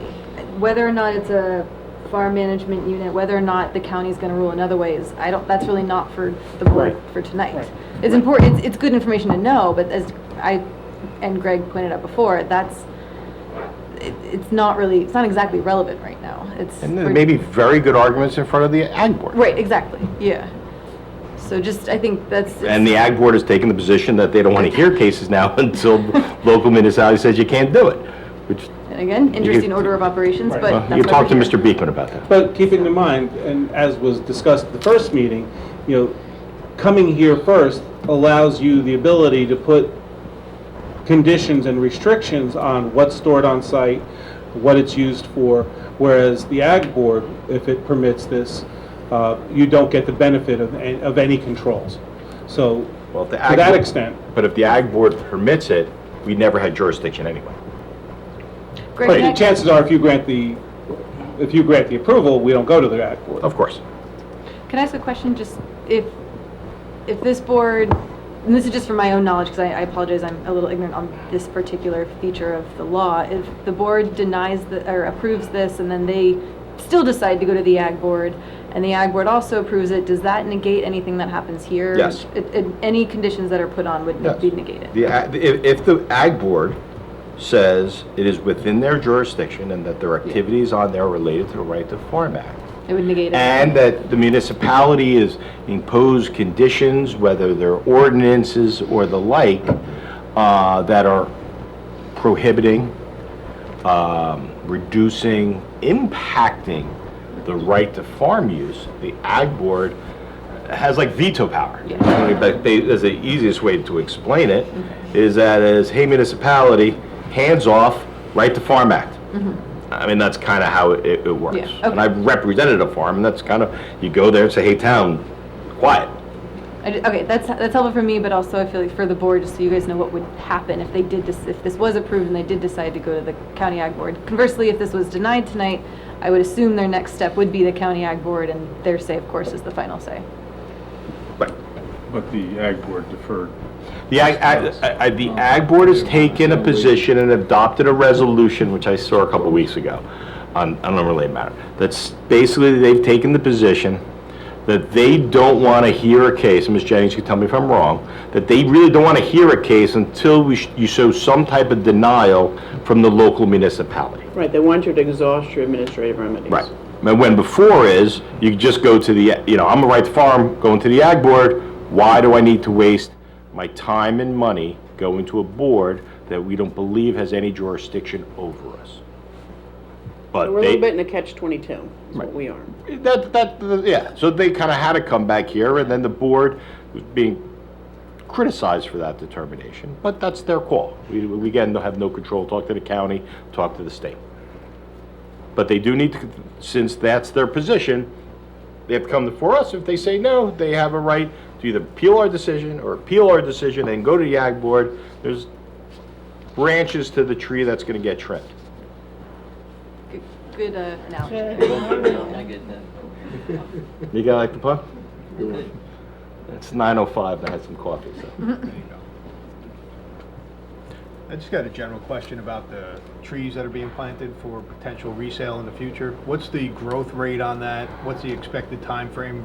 Whether or not it's a farm management unit, whether or not the county's gonna rule in other ways, that's really not for the board for tonight. Right. It's important, it's good information to know, but as I and Greg pointed out before, it's not exactly relevant right now. And there may be very good arguments in front of the Ag Board. Right, exactly, yeah. So I think that's. And the Ag Board has taken the position that they don't want to hear cases now until local municipality says you can't do it, which. And again, interesting order of operations, but. Well, that's you why talk to we're Mr. here. Beekman about that. But keeping in mind, and as was discussed at the first meeting, coming here first allows you the ability to put conditions and restrictions on what's stored on site, what it's used for, whereas the Ag Board, if it permits this, you don't get the benefit of any controls. So, Well, if the to Ag that Board- extent, But if the Ag Board permits it, we never had jurisdiction anyway. Greg, but can I- chances are if you grant the approval, we don't go to the Ag Board. Of course. Can I ask a question, just if this board, and this is just for my own knowledge, because I apologize, I'm a little ignorant on this particular feature of the law, if the board denies or approves this, and then they still decide to go to the Ag Board, and the Ag Board also approves it, does that negate anything that happens here? Yes. Any conditions that are put on would Yes. be negated? If the Ag Board says it is within their jurisdiction and that their activities on there are related to the Right to Farm Act, It would negate it? and that the municipality is imposed conditions, whether they're ordinances or the like, that are prohibiting, reducing, impacting the right to farm use, the Ag Board has like veto power. Yeah. I mean, but that's the easiest way to explain it, is that as, hey municipality, hands off, Right to Farm Act. I mean, that's kind of how it works. Yeah, okay. And I've represented a farm, and that's kind of, you go there and say, hey town, quiet. Okay, that's helpful for me, but also I feel like for the board, just so you guys know what would happen if they did if this was approved and they did decide to go to the County Ag Board. Conversely, if this was denied tonight, I would assume their next step would be the County Ag Board, and their say, of course, is the final say. Right. But the Ag Board deferred. The Ag Board has taken a position and adopted a resolution, which I saw a couple weeks ago, on an unrelated matter. That's basically, they've taken the position that they don't want to hear a case, and Ms. Jennings, you can tell me if I'm wrong, that they really don't want to hear a case until you show some type of denial from the local municipality. Right, they want you to exhaust your administrative remedies. Right. And when before is, you just go to the, I'm a right to farm, going to the Ag Board, why do I need to waste my time and money going to a board that we don't believe has any jurisdiction over us? But We're a little bit in a catch-22, is what we are. yeah, so they kind of had to come back here, and then the board was being criticized for that determination, but that's their call. We again have no control. Talk to the county, talk to the state. But they do need to, since that's their position, they have to come before us. If they say no, they have a right to either appeal our decision and go to the Ag Board. There's branches to the tree that's going to get trimmed. Good analogy. I get that. You guys like the pun? It's 9:05 and I had some coffee, so. There you go. I just got a general question about the trees that are being planted for potential resale in the future. What's the growth rate on that? What's the expected time frame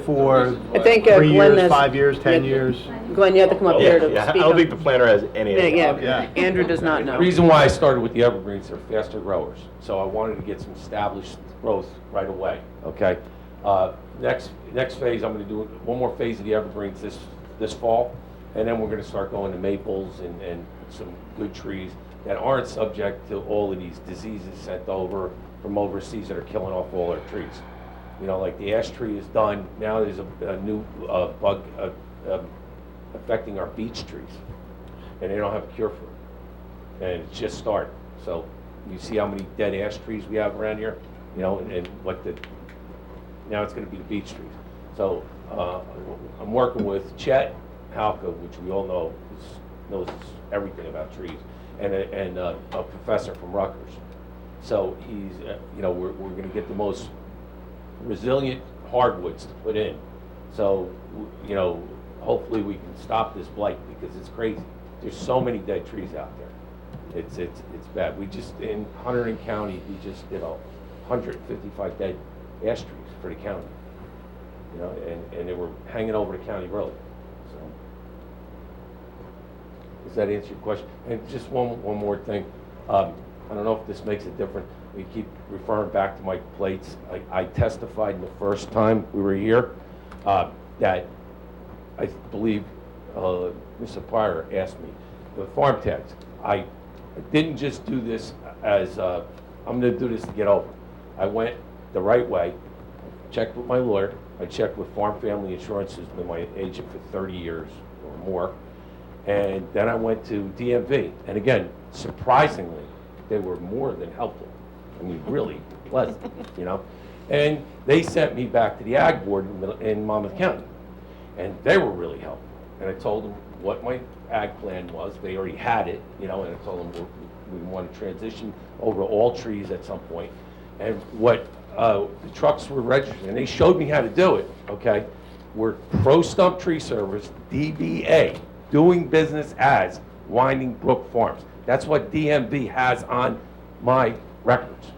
for I think 3 Glenn years, has- 5 years, 10 years? Glenn, you have to come up here to Yeah, I speak don't up. think the planner has any idea. Yeah, Andrew does not The know. reason why I started with the evergreens, they're faster growers, so I wanted to get some established growth right away, okay? Next phase, I'm gonna do one more phase of the evergreens this fall, and then we're gonna start going to maples and some good trees that aren't subject to all of these diseases sent over from overseas that are killing off all our trees. You know, like the ash tree is done, now there's a new bug affecting our beech trees, and they don't have a cure for it. And it's just started. So you see how many dead ash trees we have around here, you know, and now it's gonna be the beech trees. So I'm working with Chet Halka, which we all know knows everything about trees, and a professor from Rutgers. So he's, you know, we're gonna get the most resilient hardwoods to put in. So, you know, hopefully we can stop this blight because it's crazy. There's so many dead trees out there. It's bad. We just, in Hunterdon County, we just did 155 dead ash trees for the county. You know, and they were hanging over the county road. So, does that answer your question? And just one more thing. I don't know if this makes it different. We keep referring back to my plates. I testified the first time we were here that I believe Mr. Pryor asked me the farm tax. I didn't just do this as I'm going to do this to get over. I went the right way, checked with my lawyer. I checked with Farm Family Insurance, who's been my agent for 30 years or more. And then I went to DMV. And again, surprisingly, they were more than helpful. I mean, really pleasant, you know? And they sent me back to the Ag Board in Monmouth County. And they were really helpful. And I told them what my ag plan was. They already had it, you know, and I told them we want to transition over to all trees at some point. And what the trucks were registered, and they showed me how to do it, okay? We're Pro Stump Tree Service, DBA, doing business as Winding Brook Farms. That's what DMV has on my records.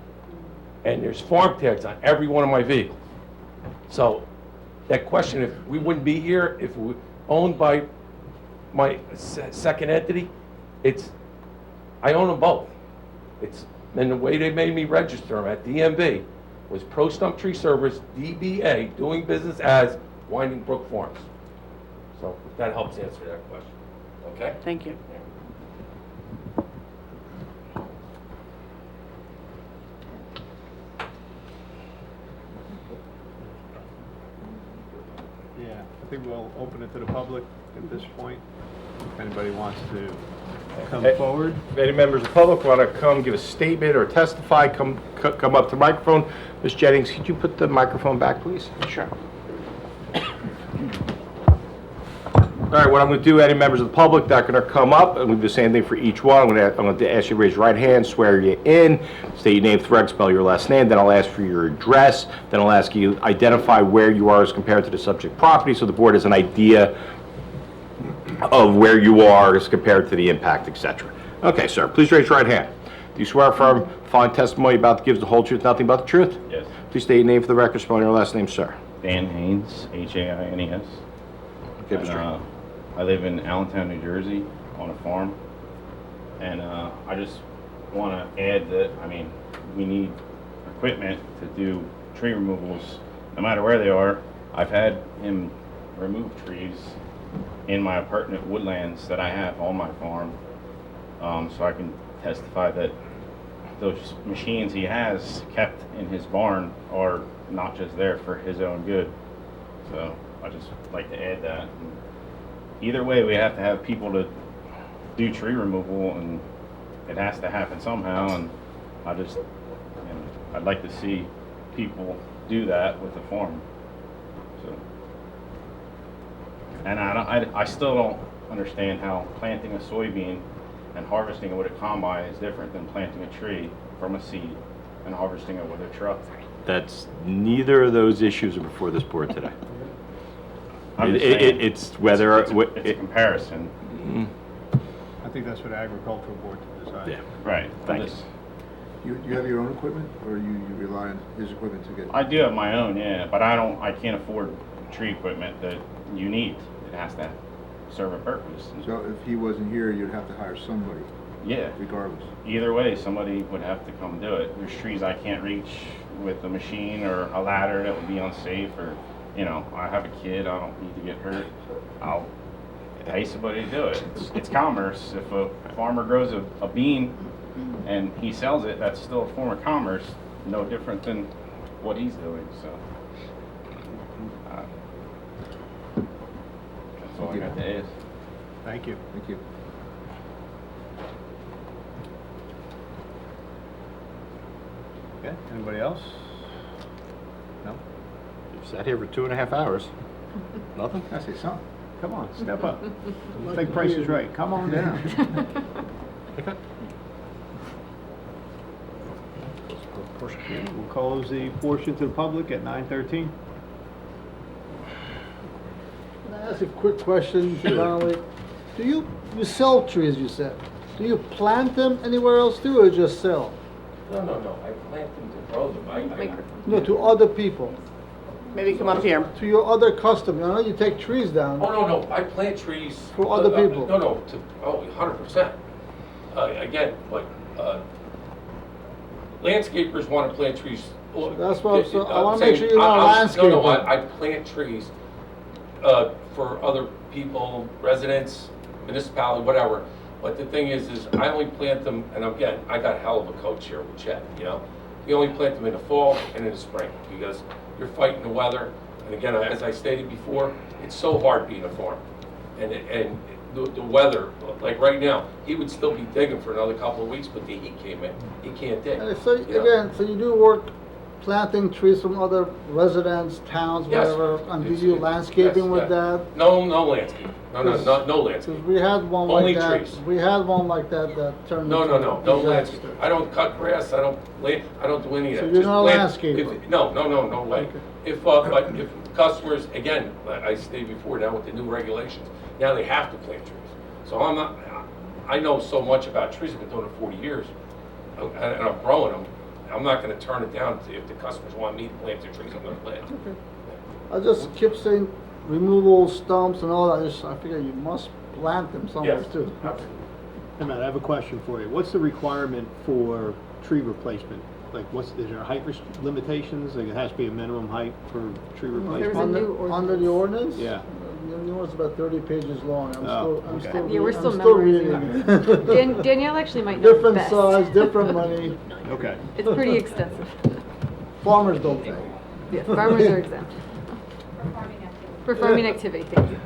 And there's farm tags on every one of my vehicles. So that question, if we wouldn't be here, if we were owned by my second entity, I own them both. And the way they made me register them at DMV was Pro Stump Tree Service, DBA, doing business as Winding Brook Farms. So if that helps answer that question. Okay? Thank you. Yeah, I think we'll open it to the public at this point. If anybody wants to come forward. If any members of the public want to come give a statement or testify, come up to the microphone. Ms. Jennings, could you put the microphone back, please? Sure. All right, what I'm going to do, any members of the public that are going to come up, and we'll do the same thing for each one. I'm going to ask you to raise your right hand, swear you in, state your name, correct, spell your last name, then I'll ask for your address, then I'll ask you to identify where you are as compared to the subject property, so the board has an idea of where you are as compared to the impact, etc. Okay, sir, please raise your right hand. Do you swear affirm following testimony about to give the whole truth, nothing but the truth? Yes. Please state your name for the record, spell your last name, sir. Dan Haynes, Haines. Okay, And, Mr. I live in Allentown, New Jersey, on a farm. And I just want to add that, I mean, we need equipment to do tree removals, no matter where they are. I've had him remove trees in my pertinent woodlands that I have on my farm. So I can testify that those machines he has kept in his barn are not just there for his own good. So I just like to add that. either way, we have to have people to do tree removal, and it has to happen somehow, and I'd like to see people do that with the farm. So, and I still don't understand how planting a soybean and harvesting it with a combine is different than planting a tree from a seed and harvesting it with a truck. That's, neither of those issues are before this board today. I'm just saying, It's whether. it's a comparison. I think that's for the agricultural board to decide. Yeah. Right. Thank you. You have your own equipment, or you rely on his equipment to get? I do have my own, yeah, but I can't afford tree equipment that you need. It has to serve a purpose. So if he wasn't here, you'd have to hire somebody, Yeah. regardless. Either way, somebody would have to come do it. There's trees I can't reach with a machine or a ladder that would be unsafe, or, I have a kid, I don't need to get hurt. I'll pay somebody to do it. It's commerce. If a farmer grows a bean and he sells it, that's still a form of commerce, no different than what he's doing, so. That's all I got to ask. Thank you. Thank you. Okay, anybody else? No? You've sat here for 2.5 hours. Nothing? I say something. Come on, step up. I think Price is right. Come on down. We'll close the portion to the public at 9:13. Can I ask a quick question, Mr. Donnelly? Do you sell trees, you said? Do you plant them anywhere else too, or just sell? No, I plant them to grow them. No, to other people, Maybe come up here. to your other customers. I know you take trees down. Oh, no, I plant trees. For other people. No, 100%. Again, like, landscapers want to plant trees. That's what I'm saying. I wanna saying, make sure you're not a No, landscaper. I plant trees for other people, residents, municipality, whatever. But the thing is I only plant them, and again, I got a hell of a coach here with Chet, We only plant them in the fall and in the spring, because you're fighting the weather. And again, as I stated before, it's so hard being a farmer. And the weather, like right now, he would still be digging for another couple of weeks, but the heat came in, he can't dig. And so, again, so you do work planting trees from other residents, towns, Yes. whatever, and do you landscaping Yes, with yes. that? No landscape, no Because landscape. we had one Only like that. trees. We had one like that that turned No into a landscape. disaster. I don't cut grass, I don't do any of So that. you're Just not a plant- landscaper? No way. Okay. But if customers, again, like I stated before, now with the new regulations, now they have to plant trees. So I know so much about trees, I've been doing it 40 years, and I'm growing them. I'm not gonna turn it down if the customers want me to plant their trees, I'm gonna plant. I just keep saying removal stumps and all that. I figure you must plant them somewhere Yes. too. Hey, Matt, I have a question for you. What's the requirement for tree replacement? Like, is there height limitations? Like, it has to be a minimum height for tree There was a replacement? new Under the ordinance? Yeah. The new one's about 30 pages long. I'm okay. still Yeah, we're still reading it. Danielle actually might know Different best. size, different money. Okay. It's pretty extensive. Farmers don't pay. Yeah, farmers are exempt. For farming activity. For farming activity, thank you.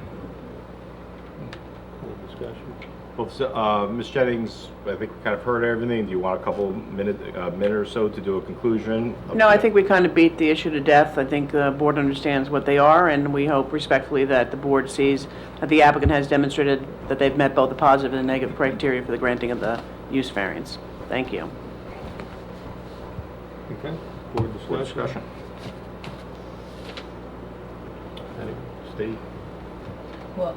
Discussion. Well, so, Ms. Jennings, I think we kind of heard everything. Do you want a couple minute or so to do a conclusion? No, I think we kind of beat the issue to death. I think the board understands what they are, and we hope respectfully that the board sees that the applicant has demonstrated that they've met both the positive and negative criteria for the granting of the use variance. Thank you. Okay. Board Board discussion. discussion. Steve? Well,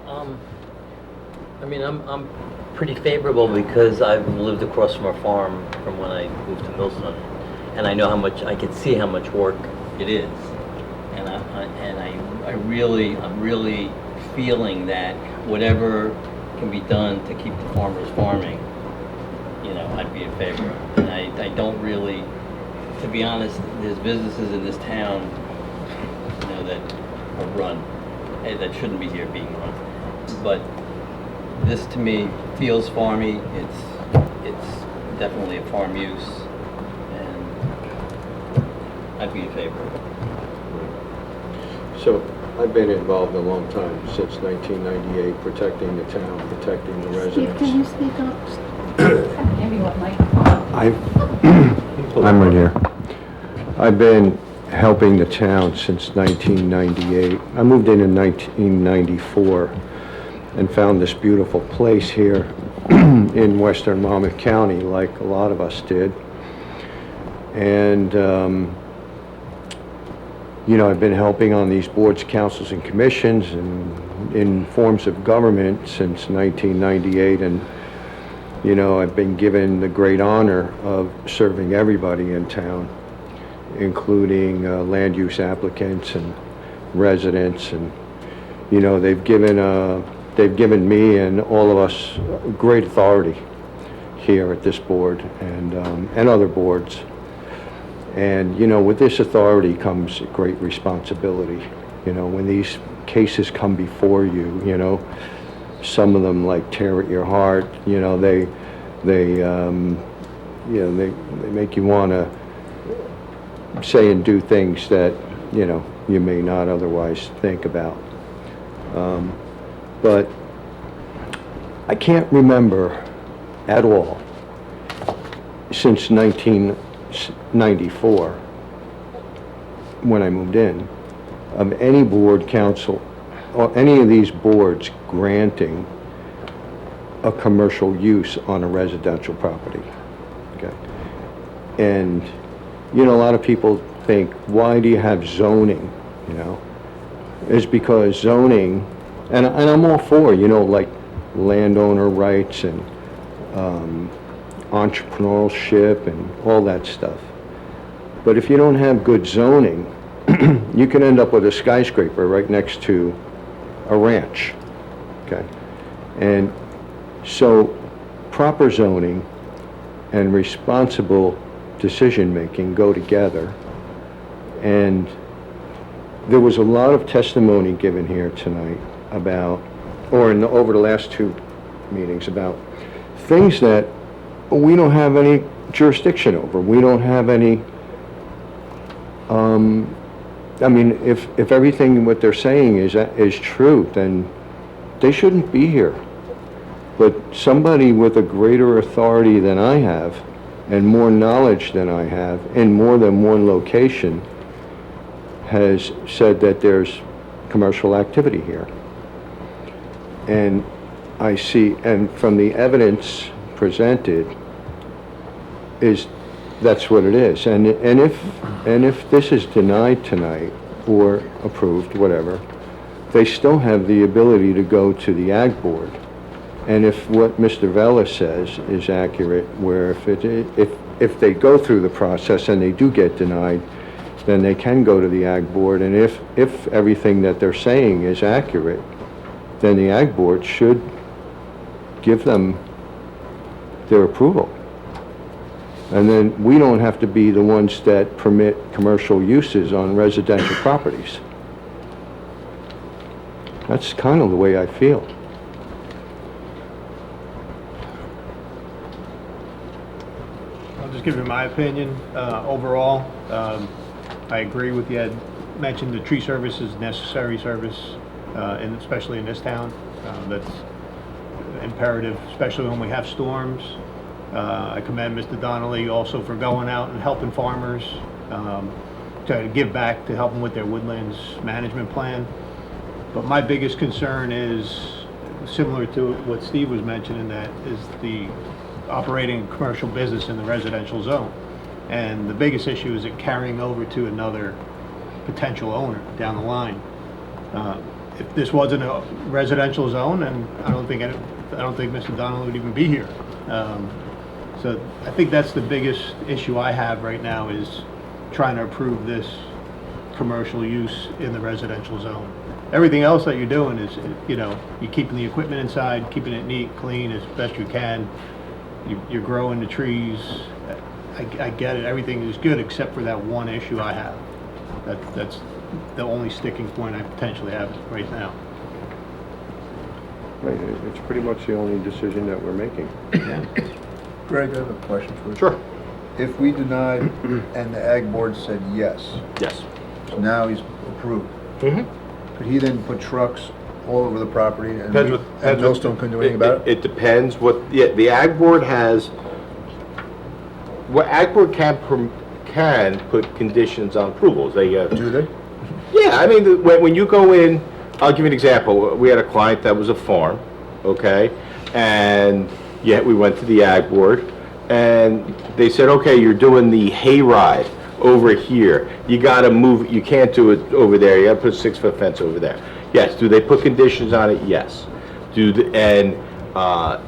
I mean, I'm pretty favorable because I've lived across from a farm from when I moved to Millstone, and I know how much, I can see how much work it is. And I'm really feeling that whatever can be done to keep the farmers farming, I'd be in favor of. And I don't really, to be honest, there's businesses in this town, that are run, that shouldn't be here being run. But this to me feels farmy. It's definitely a farm use, and I'd be in favor of it. So I've been involved a long time, since 1998, protecting the town, protecting the residents. Can you speak up? Maybe what microphone? I'm right here. I've been helping the town since 1998. I moved in 1994 and found this beautiful place here in western Monmouth County, like a lot of us did. And, you know, I've been helping on these boards, councils, and commissions and in forms of government since 1998. And, you know, I've been given the great honor of serving everybody in town, including land use applicants and residents. And, you know, they've given me and all of us great authority here at this board and other boards. And, you know, with this authority comes great responsibility. You know, when these cases come before you, you know, some of them like tear at your heart, you know, they make you want to say and do things that, you know, you may not otherwise think about. But I can't remember at all since 1994, when I moved in, of any board, council, or any of these boards granting a commercial use on a residential property. Okay. And, you know, a lot of people think, why do you have zoning, you know? It's because zoning, and I'm all for, you know, like landowner rights and entrepreneurship and all that stuff. But if you don't have good zoning, you can end up with a skyscraper right next to a ranch, okay? And so proper zoning and responsible decision-making go together. And there was a lot of testimony given here tonight about, or over the last two meetings, about things that we don't have any jurisdiction over. We don't have any, I mean, if everything what they're saying is true, then they shouldn't be here. But somebody with a greater authority than I have, and more knowledge than I have, in more than one location, has said that there's commercial activity here. And I see, and from the evidence presented, that's what it is. And if this is denied tonight or approved, whatever, they still have the ability to go to the Ag Board. And if what Mr. Vela says is accurate, where if they go through the process and they do get denied, then they can go to the Ag Board. And if everything that they're saying is accurate, then the Ag Board should give them their approval. And then we don't have to be the ones that permit commercial uses on residential properties. That's kind of the way I feel. I'll just give you my opinion. Overall, I agree with you. I mentioned the tree service is necessary service, and especially in this town. That's imperative, especially when we have storms. I commend Mr. Donnelly also for going out and helping farmers, to give back to help them with their woodlands management plan. But my biggest concern is similar to what Steve was mentioning, that is the operating commercial business in the residential zone. And the biggest issue is it carrying over to another potential owner down the line. If this wasn't a residential zone, then I don't think Mr. Donnelly would even be here. So I think that's the biggest issue I have right now, is trying to approve this commercial use in the residential zone. Everything else that you're doing is, you know, you're keeping the equipment inside, keeping it neat, clean as best you can. You're growing the trees. I get it. Everything is good except for that one issue I have. That's the only sticking point I potentially have right now. Right, it's pretty much the only decision that we're making. Greg, I have a question for you. Sure. If we denied and the Ag Board said yes, Yes. so now he's approved, Mm-hmm. could he then put trucks all over the property and Depends what Millstone couldn't do anything about it? It depends what, yeah, the Ag Board has, what Ag Board can put conditions on approvals. They, Do they? yeah, I mean, when you go in, I'll give you an example. We had a client that was a farm, okay? And yet we went to the Ag Board and they said, okay, you're doing the hayride over here. You gotta move, you can't do it over there. You gotta put a 6-foot fence over there. Yes, do they put conditions on it? Yes.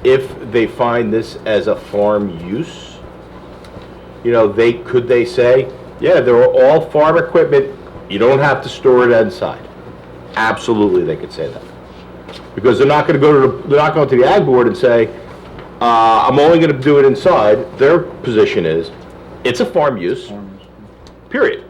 If they find this as a farm use, you know, could they say, yeah, they're all farm equipment, you don't have to store it inside. Absolutely, they could say that. Because they're not going to the Ag Board and say, I'm only gonna do it inside. Their position is, it's a farm use, period.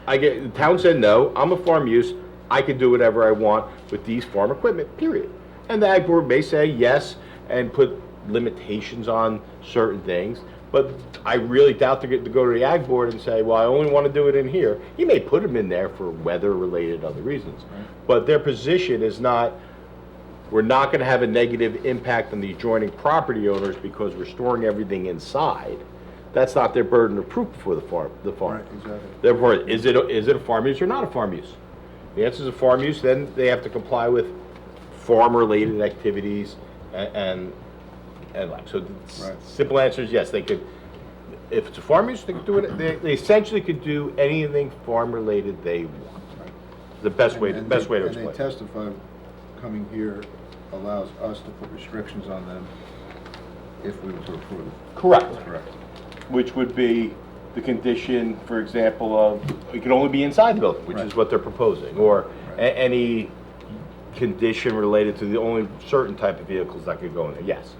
The town said, no, I'm a farm use, I can do whatever I want with these farm equipment, period. And the Ag Board may say yes and put limitations on certain things, but I really doubt they're going to go to the Ag Board and say, well, I only want to do it in here. You may put them in there for weather-related other reasons, but their position is not, we're not going to have a negative impact on the adjoining property owners because we're storing everything inside. That's not their burden of proof before the farm. Right, exactly. Therefore, is it a farm use or not a farm use? The answer is a farm use, then they have to comply with farm-related activities and like. So the simple answer is yes, they could, if it's a farm use, they could do it, they essentially could do anything farm-related they want. The best way to explain it. And they testify, coming here allows us to put restrictions on them if we were to approve it. Correct. Correct. Which would be the condition, for example, of, it can only be inside the building, which is what they're proposing, or any condition related to the only certain type of vehicles that could go in there, yes.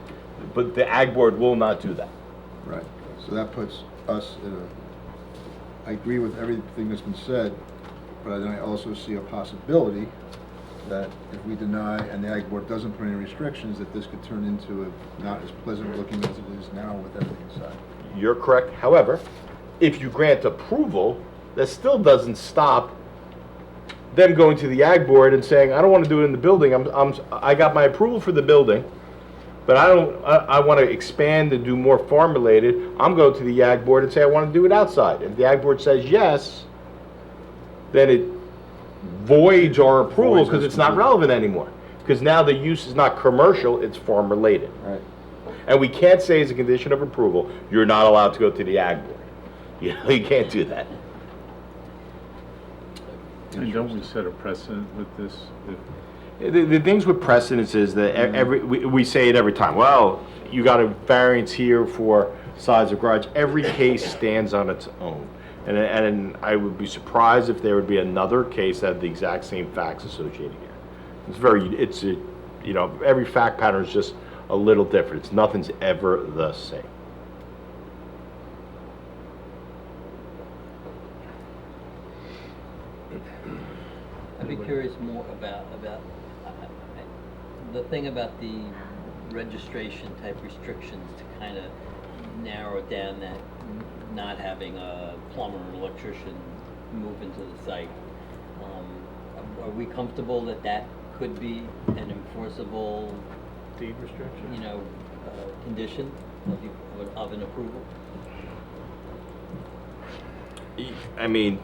But the Ag Board will not do that. Right. So that puts us in a, I agree with everything that's been said, but then I also see a possibility that if we deny and the Ag Board doesn't put any restrictions, that this could turn into a not as pleasant looking as it is now with everything inside. You're correct. However, if you grant approval, that still doesn't stop them going to the Ag Board and saying, I don't want to do it in the building. I got my approval for the building, but I want to expand and do more farm related. I'm going to the Ag Board and say, I want to do it outside. If the Ag Board says yes, then it voids our approval because it's not relevant anymore. Because now the use is not commercial, it's farm related. Right. And we can't say as a condition of approval, you're not allowed to go to the Ag Board. You know, you can't do that. And don't we set a precedent with this? The things with precedence is that we say it every time. Well, you got a variance here for size of garage. Every case stands on its own. And I would be surprised if there would be another case that had the exact same facts associated here. You know, every fact pattern is just a little different. Nothing's ever the same. I'd be curious more about the thing about the registration type restrictions to kind of narrow down that not having a plumber or electrician move into the site. Are we comfortable that that could be an enforceable Deed restriction? you know, condition of an approval? I mean,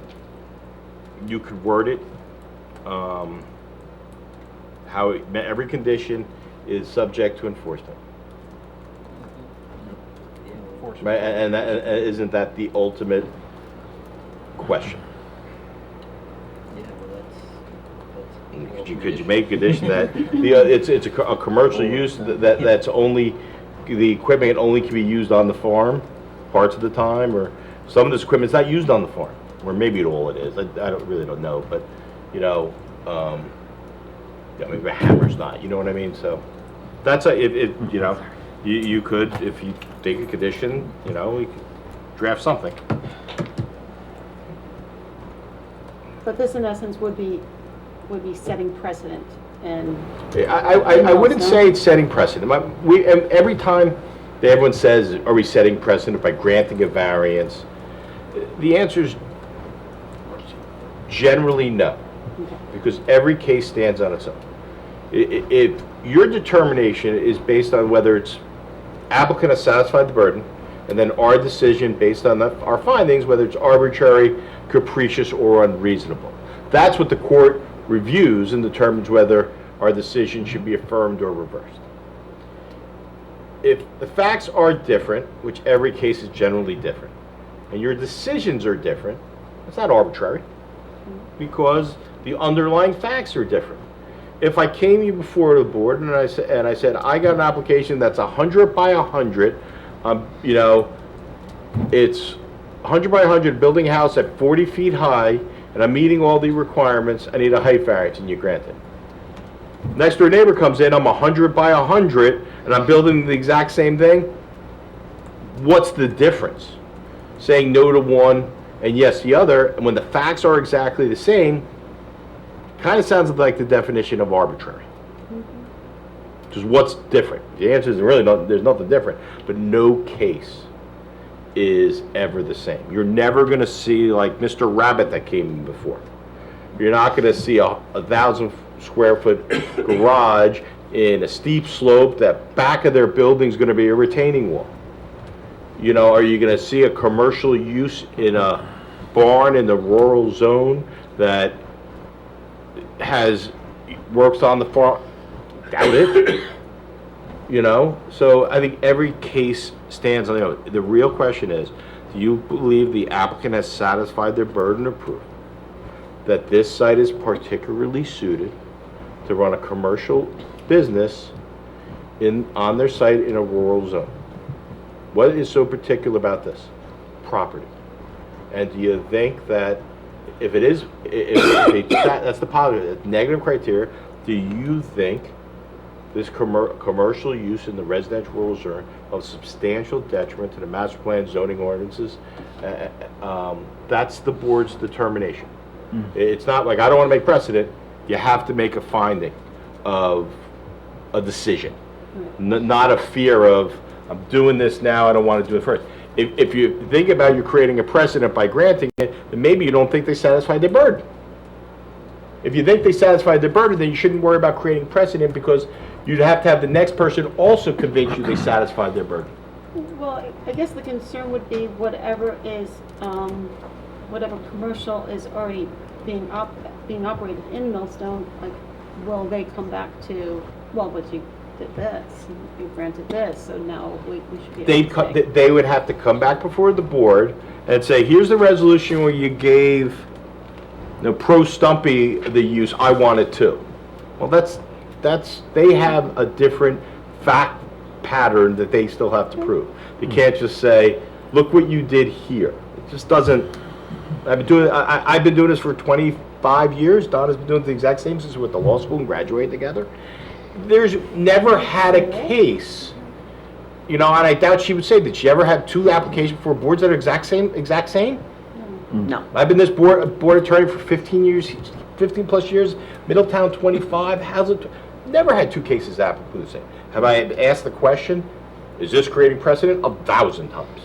you could word it, every condition is subject to enforcement. Right, and isn't that the ultimate question? Yeah, well, that's Could you make a condition that it's a commercial use that's only, the equipment only can be used on the farm parts of the time, or some of this equipment's not used on the farm, or maybe all it is. I really don't know, but you know, maybe a hammer's not. You know what I mean? So that's you know, you could, if you take a condition, you know, you could draft something. But this in essence would be setting precedent and. I wouldn't say it's setting precedent. Every time that everyone says, are we setting precedent by granting a variance? The answer is generally no. Okay. because every case stands on its own. If your determination is based on whether it's applicant has satisfied the burden, and then our decision based on our findings, whether it's arbitrary, capricious, or unreasonable. That's what the court reviews and determines whether our decision should be affirmed or reversed. If the facts are different, which every case is generally different, and your decisions are different, it's not arbitrary, because the underlying facts are different. If I came you before the board and I said, I got an application that's 100 by 100, you know, it's 100 by 100, building a house at 40 feet high, and I'm meeting all the requirements, I need a height variance, and you grant it. Next door neighbor comes in, I'm 100 by 100, and I'm building the exact same thing. What's the difference? Saying no to one and yes the other, and when the facts are exactly the same, kind of sounds like the definition of arbitrary. Because what's different? The answer is really there's nothing different, but no case is ever the same. You're never going to see like Mr. Rabbit that came in before. You're not going to see a 1,000 square foot garage in a steep slope. That back of their building is going to be a retaining wall. You know, are you going to see a commercial use in a barn in the rural zone that works on the farm? Doubt it. You know, so I think every case stands on their own. The real question is, do you believe the applicant has satisfied their burden of proof that this site is particularly suited to run a commercial business on their site in a rural zone? What is so particular about this property? And do you think that if it is, that's the positive, negative criteria, do you think this commercial use in the residential rural zone of substantial detriment to the master plan zoning ordinances? That's the board's determination. It's not like, I don't want to make precedent. You have to make a finding of a decision, not a fear of, I'm doing this now, I don't want to do it first. If you think about you creating a precedent by granting it, then maybe you don't think they satisfied their burden. If you think they satisfied their burden, then you shouldn't worry about creating precedent, because you'd have to have the next person also convince you they satisfied their burden. Well, I guess the concern would be whatever commercial is already being operated in Millstone, like, will they come back to, well, but you did this, you granted this, so now we should be able to say. They would have to come back before the board and say, here's the resolution where you gave Pro Stumpy the use, I want it too. Well, they have a different fact pattern that they still have to prove. They can't just say, look what you did here. It just doesn't. I've been doing this for 25 years. Donna's been doing the exact same since we went to law school and graduated together. There's never had a case, and I doubt she would say, did she ever have two applications for boards that are exact same? No. I've been this board attorney for 15 plus years, Middletown 25, never had two cases applicable the same. Have I asked the question, is this creating precedent? 1,000 times.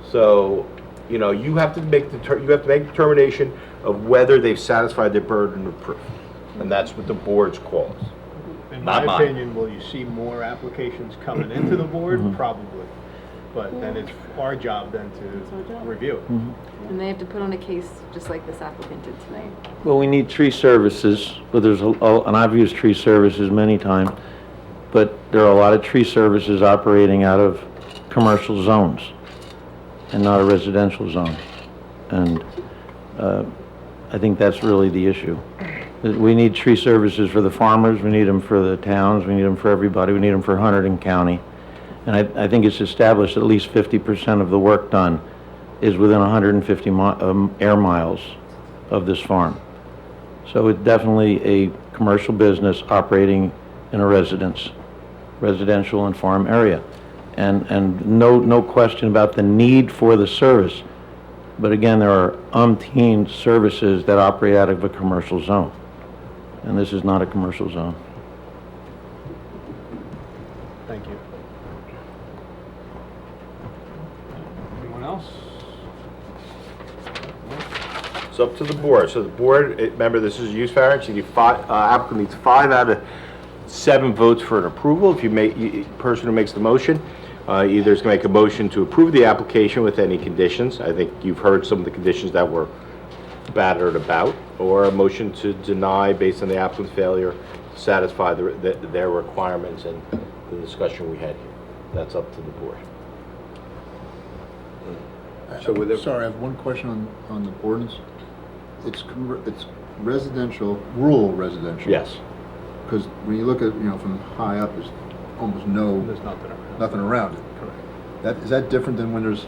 So, you have to make determination of whether they've satisfied their burden of proof. And that's what the board's call is. In my opinion, will you see more applications coming into the board? Probably. But then it's our job then to review it. And they have to put on a case just like this applicant did tonight. Well, we need tree services, but and I've used tree services many times, but there are a lot of tree services operating out of commercial zones and not a residential zone. And I think that's really the issue. We need tree services for the farmers, we need them for the towns, we need them for everybody, we need them for Hunterdon County. And I think it's established at least 50% of the work done is within 150 air miles of this farm. So it's definitely a commercial business operating in a residential and farm area. And no question about the need for the service. But again, there are umpteen services that operate out of a commercial zone. And this is not a commercial zone. Thank you. Anyone else? It's up to the board. So the board, remember, this is a use variance. You need applicant needs 5 out of 7 votes for an approval. If you person who makes the motion, either is going to make a motion to approve the application with any conditions. I think you've heard some of the conditions that were battered about, or a motion to deny based on the applicant's failure to satisfy their requirements and the discussion we had here. That's up to the board. So with it- Sorry, I have one question on the ordinance. It's residential, rural residential. Yes. Because when you look at, from high up, there's almost There's nothing around. nothing around it. Correct. Is that different than when there's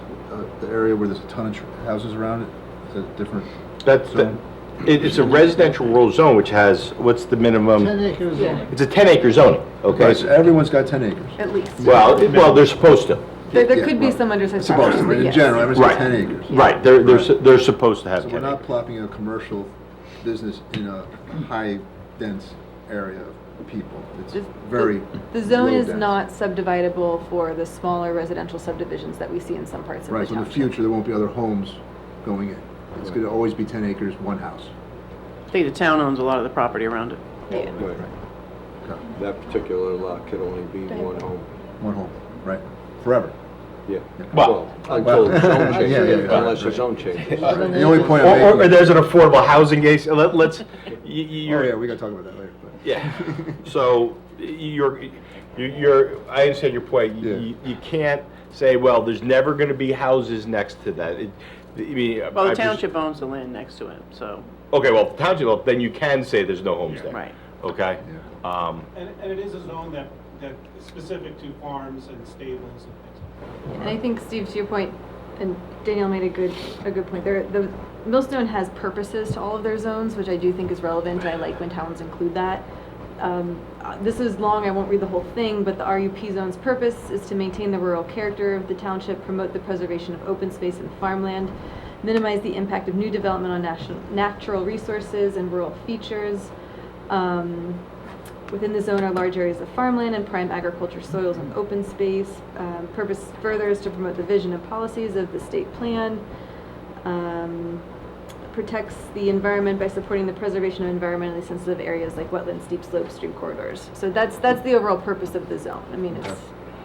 the area where there's a ton of houses around it? Is that different? That's zone? It's a residential rural zone, which has, what's the minimum? 10 acres. It's a 10-acre zoning, okay? Right, so everyone's got 10 acres. At least. Well, they're supposed to. There Yeah, could be well, some undersized Supposed properties, to, but but in yes. general, everyone's got Right. 10 acres. Right, they're supposed to have So 10 we're not acres. plopping a commercial business in a high dense area of people. It's The- very The zone low is dense. not subdividable for the smaller residential subdivisions that we see in some parts of the Right, so in the township. future, there won't be other homes going in. It's going to always be 10 acres, one house. I think the town owns a lot of the property around it. Yeah. Right. That particular lot could only be one home. One home, right, forever. Yeah. Well, Until the zone yeah, changes, yeah. unless the zone changes. The only point I'm Or making. there's an affordable housing case, let's, Oh, yeah, we got to talk about that later. But. yeah. So, I understand your point. You can't say, well, there's never gonna be houses next to that. Well, the township owns the land next to it, so, Okay, well, township, well, then you can say there's no homes there. right. Okay? And it is a zone that is specific to farms and stables and things like that. And I think, Steve, to your point, and Danielle made a good point there, the Millstone has purposes to all of their zones, which I do think is relevant. I like when towns include that. This is long, I won't read the whole thing, but the RUP zone's purpose is to maintain the rural character of the township, promote the preservation of open space and farmland, minimize the impact of new development on natural resources and rural features. Within the zone are large areas of farmland and prime agriculture soils and open space. Purpose further is to promote the vision and policies of the state plan. Protects the environment by supporting the preservation of environmentally sensitive areas like wetlands, steep slopes, stream corridors. So that's the overall purpose of the zone. I mean, it's,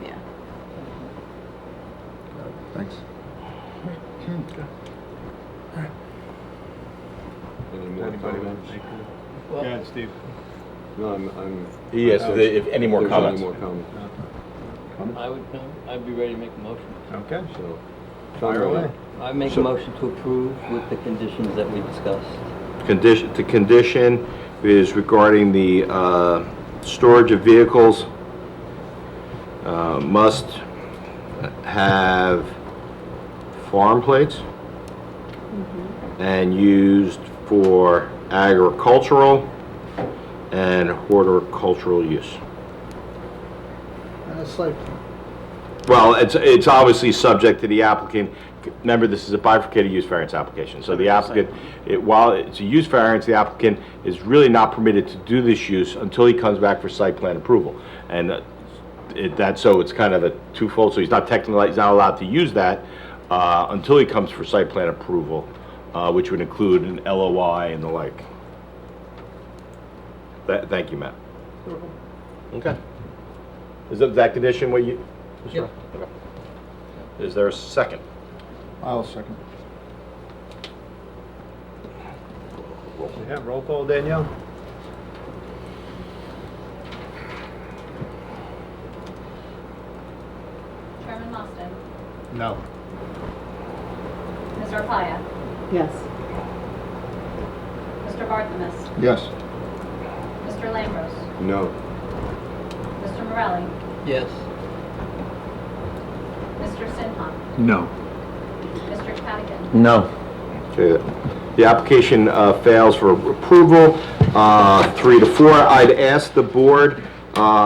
yeah. Thanks. Any more Anybody want comments? to make a... Well- Go ahead, Steve. No, I'm. Yes, if any more There's comments. any more comments. I'd be ready to make a motion. Okay. So, Fire away. I make So- a motion to approve with the conditions that we discussed. The condition is regarding the storage of vehicles. Must have farm plates and used for agricultural and horticultural use. And it's like, Well, it's obviously subject to the applicant. Remember, this is a bifurcated use variance application, so the applicant, while it's a use variance, the applicant is really not permitted to do this use until he comes back for site plan approval. And so it's kind of a twofold, so he's not allowed to use that until he comes for site plan approval, which would include an LOI and the like. Thank you, Matt. Okay. Is that condition what you? Yep. Okay. Is there a second? I'll second. Yeah, roll call, Danielle? Chairman Austin, No. Ms. Arpaia, Yes. Mr. Barthelmess, Yes. Mr. Lambros, No. Mr. Morelli, Yes. Mr. Sinha, No. Mr. Cadigan. No. Okay, the application fails for approval, 3 to 4. I'd ask the board,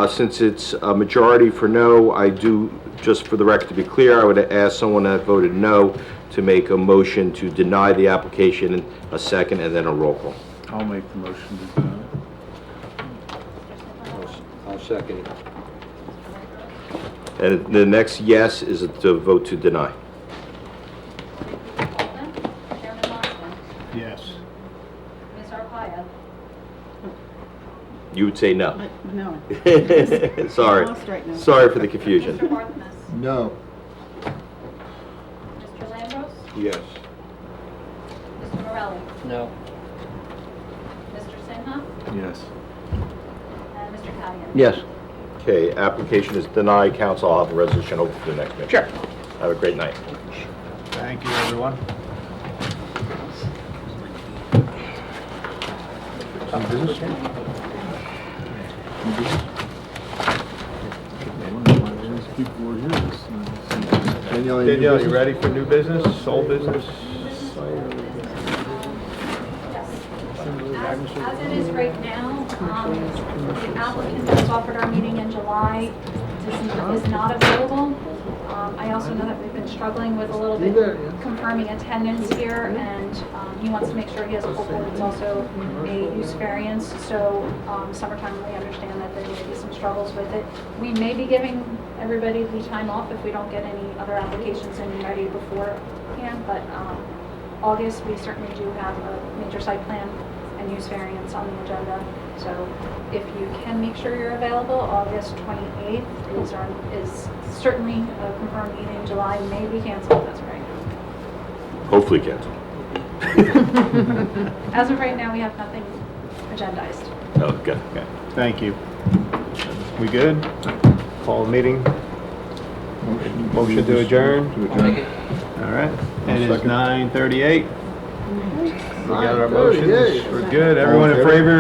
since it's a majority for no, I do, just for the record to be clear, I would ask someone that voted no to make a motion to deny the application, a second, and then a roll call. I'll make the motion to deny. I'll second it. And the next yes is to vote to deny. Chairman Austin, Yes. You would say no. No. Sorry. Lost right now. Sorry for the confusion. Mr. Barthelmess. No. Mr. Lambros. Yes. Mr. Morelli. No. Mr. Sinha. Yes. And Mr. Callahan. Yes. Okay, application is denied. Council, I'll have the resolution open for the next meeting. Sure. Have a great night. Thank you, everyone. Danielle, you ready for new business, old business? As it is right now, the applicant that was offered our meeting in July is not available. I also know that we've been struggling with a little bit confirming attendance here, and he wants to make sure he has a full board. It's also a use variance, so summertime, we understand that there may be some struggles with it. We may be giving everybody the time off if we don't get any other applications in ready beforehand, but August, we certainly do have a major site plan and use variance on the agenda. So if you can make sure you're available, August 28th is certainly a confirmed meeting. July may be canceled, that's right. Hopefully cancel. As of right now, we have nothing agendized. Oh, good. Okay, thank you. We good? Call the meeting. Motion to adjourn. All right, it is 9:38. We got our motions. We're good. Everyone in favor?